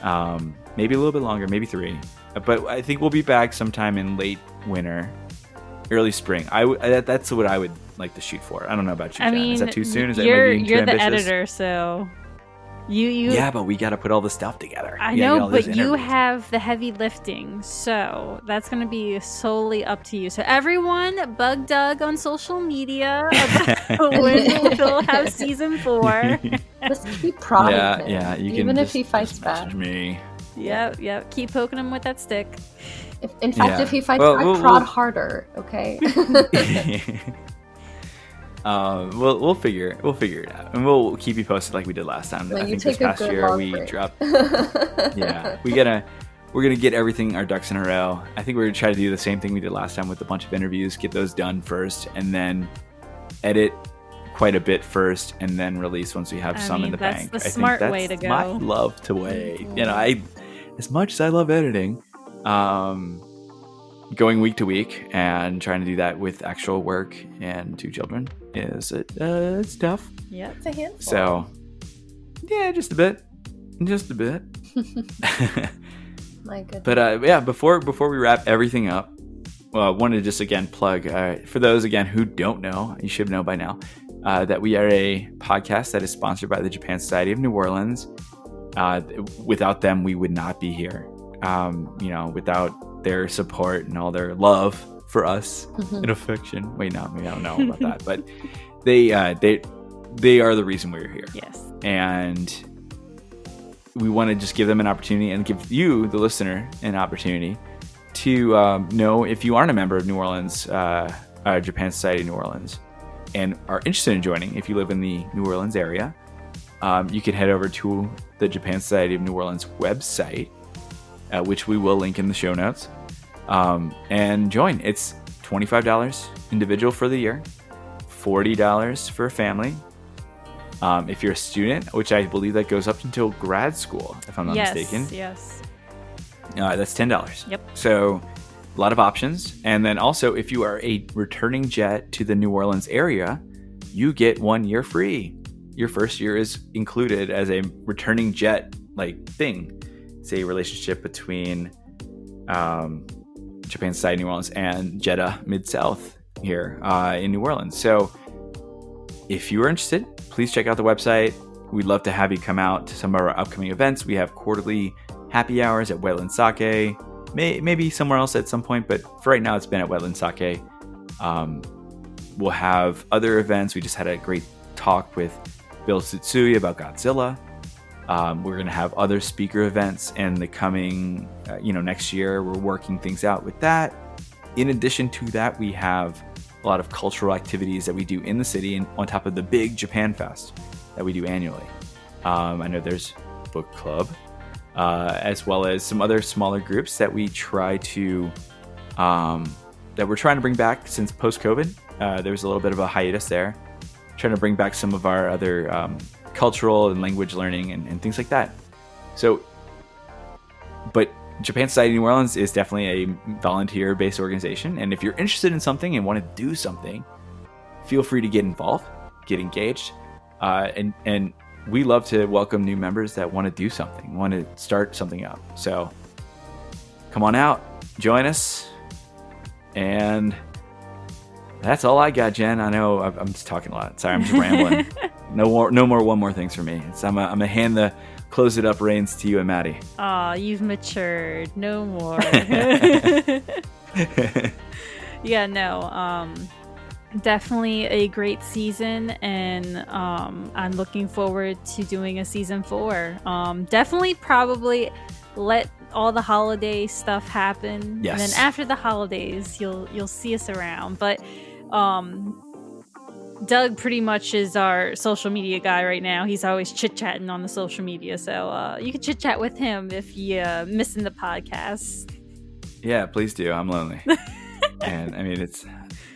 Maybe a little bit longer, maybe 3. But I think we'll be back sometime in late winter, early spring. That's what I would like to shoot for. I don't know about you, I Jen. mean, Is that too soon? Is that you're maybe too the ambitious? editor, so you. Yeah, but we got to put all the stuff together. I We gotta get know, all these but you interviews. have the heavy lifting, so that's going to be solely up to you. So everyone, bug Doug on social media about when we'll have season 4. Just keep prodding him, Yeah. You even can if just, he fights just back. message me. Yep. Keep poking him with that stick. In fact, Yeah. if he fights Well, back, we'll- prod harder. Okay. We'll figure it out, and we'll keep you posted like we did last time. When I you think this take a past good year long we break. dropped. Yeah, we're gonna get everything, our ducks in a row. I think we're gonna try to do the same thing we did last time with a bunch of interviews, get those done first, and then edit quite a bit first, and then release once we have some in the that's bank. the I think smart that's way to go. my love to way. As much as I love editing, going week to week and trying to do that with actual work and 2 children it's tough. Yep. It's a handful. So yeah, just a bit. My goodness. But before we wrap everything up, wanted to just again plug for those again who don't know, you should know by now, that we are a podcast that is sponsored by the Japan Society of New Orleans. Without them, we would not be here. Without their support and all their love for us and affection. Wait, no, I don't know about that, but they are the reason we're here. Yes, and we want to just give them an opportunity and give you, the listener, an opportunity to know if you aren't a member of New Orleans, Japan Society of New Orleans, and are interested in joining. If you live in the New Orleans area, you can head over to the Japan Society of New Orleans website, which we will link in the show notes, and join. It's $25 individual for the year, $40 for a family. If you're a student, which I believe that goes up until grad school, if I'm not mistaken. Yes. That's $10. Yep. So a lot of options. And then also, if you are a returning jet to the New Orleans area, you get 1 year free. Your first year is included as a returning jet thing. It's a relationship between Japan Society New Orleans and Jeddah Mid-South here in New Orleans. So if you are interested, please check out the website. We'd love to have you come out to some of our upcoming events. We have quarterly happy hours at Wetland Sake, maybe somewhere else at some point, but for right now it's been at Wetland Sake. We'll have other events. We just had a great talk with Bill Tsutsui about Godzilla. We're going to have other speaker events in the coming, next year. We're working things out with that. In addition to that, we have a lot of cultural activities that we do in the city, and on top of the big Japan Fest that we do annually. I know there's book club, as well as some other smaller groups that we try to, that we're trying to bring back since post-COVID. There was a little bit of a hiatus there, trying to bring back some of our other cultural and language learning and things like that. So, but Japan Society New Orleans is definitely a volunteer-based organization, and if you're interested in something and want to do something, feel free to get involved, get engaged, and we love to welcome new members that want to do something, want to start something up. So come on out, join us, and that's all I got, Jen. I know I'm just talking a lot. Sorry, I'm just rambling. No more one more things for me. I'm gonna hand the close it up reins to you and Maddie. Aw, you've matured. No more. Yeah, no. Definitely a great season, and I'm looking forward to doing a season 4. Definitely probably let all the holiday stuff happen. Yes. And then after the holidays, you'll see us around. But Doug pretty much is our social media guy right now. He's always chit-chatting on the social media. So you can chit-chat with him if you're missing the podcast. Yeah, please do. I'm lonely. And I mean,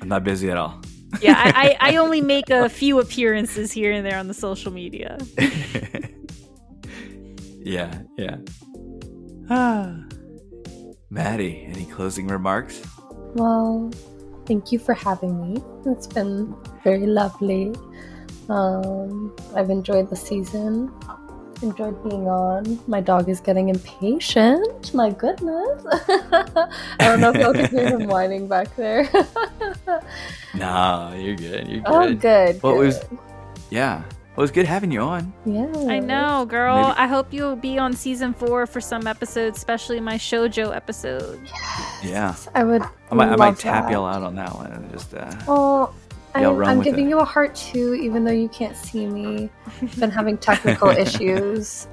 I'm not busy at all. Yeah, I only make a few appearances here and there on the social media. Yeah. Maddie, any closing remarks? Well, thank you for having me. It's been very lovely. I've enjoyed the season. Enjoyed being on. My dog is getting impatient. My goodness. I don't know if y'all can hear him whining back there. No, you're good. Oh, good. Well, good. It was good having you on. Yeah. I know, girl. Maybe. I hope you'll be on season 4 for some episodes, especially my shoujo episode. Yeah. I would. I might love tap that. y'all out on that one and just Oh, y'all run I'm with giving it. you a heart too, even though you can't see me. Been having technical issues.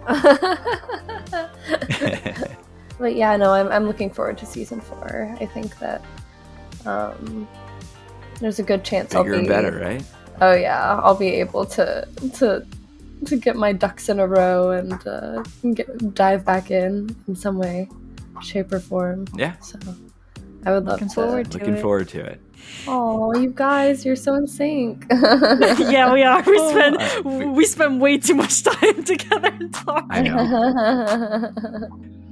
But yeah, no, I'm looking forward to season 4. I think that there's a good chance bigger I'll be and better, right? Oh yeah, I'll be able to get my ducks in a row and dive back in some way, shape, or form. Yeah. So I would love Looking to. Looking forward to it. Oh, you guys, you're so in sync. Yeah, we are. Oh, We spend way too much time together and talking. I know.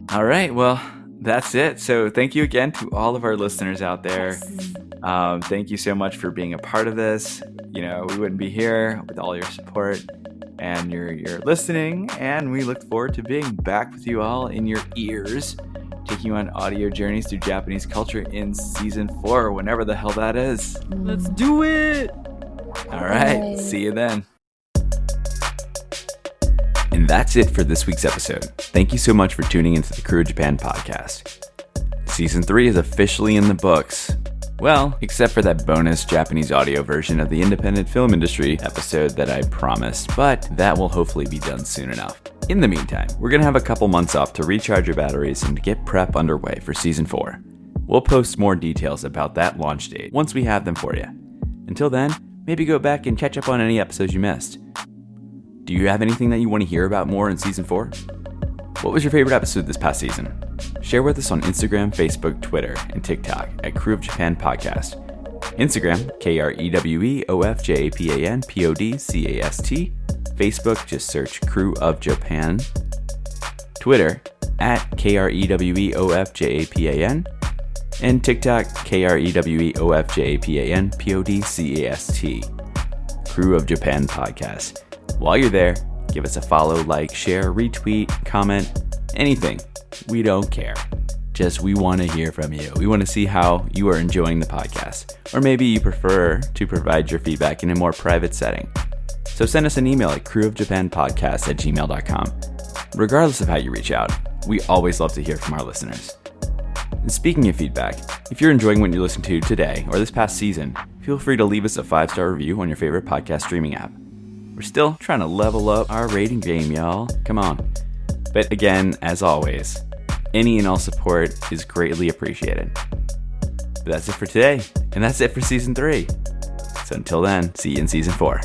All right. Well, that's it. So thank you again to all of our listeners out there. Thank you so much for being a part of this. We wouldn't be here with all your support and your listening. And we look forward to being back with you all in your ears, taking take you on audio journeys through Japanese culture in season 4, whenever the hell that is. Let's do it! All right, see you then. And that's it for this week's episode. Thank you so much for tuning into the Krewe of Japan podcast. Season 3 is officially in the books. Well, except for that bonus Japanese audio version of the independent film industry episode that I promised, but that will hopefully be done soon enough. In the meantime, we're going to have a couple months off to recharge your batteries and get prep underway for Season 4. We'll post more details about that launch date once we have them for you. Until then, maybe go back and catch up on any episodes you missed. Do you have anything that you want to hear about more in Season 4? What was your favorite episode this past season? Share with us on Instagram, Facebook, Twitter, and TikTok at Krewe of Japan Podcast. Instagram, KREWEOFJAPANPODCAST. Facebook, just search Krewe of Japan. Twitter, at KREWEOFJAPAN. And TikTok, KREWEOFJAPANPODCAST. Krewe of Japan Podcast. While you're there, give us a follow, like, share, retweet, comment, anything. We don't care. Just we want to hear from you. We want to see how you are enjoying the podcast. Or maybe you prefer to provide your feedback in a more private setting. So send us an email at kreweofjapanpodcast@gmail.com. Regardless of how you reach out, we always love to hear from our listeners. And speaking of feedback, if you're enjoying what you listen to today or this past season, feel free to leave us a 5-star review on your favorite podcast streaming app. We're still trying to level up our rating game, y'all. Come on. But again, as always, any and all support is greatly appreciated. But that's it for today, and that's it for Season 3. So until then, see you in Season 4.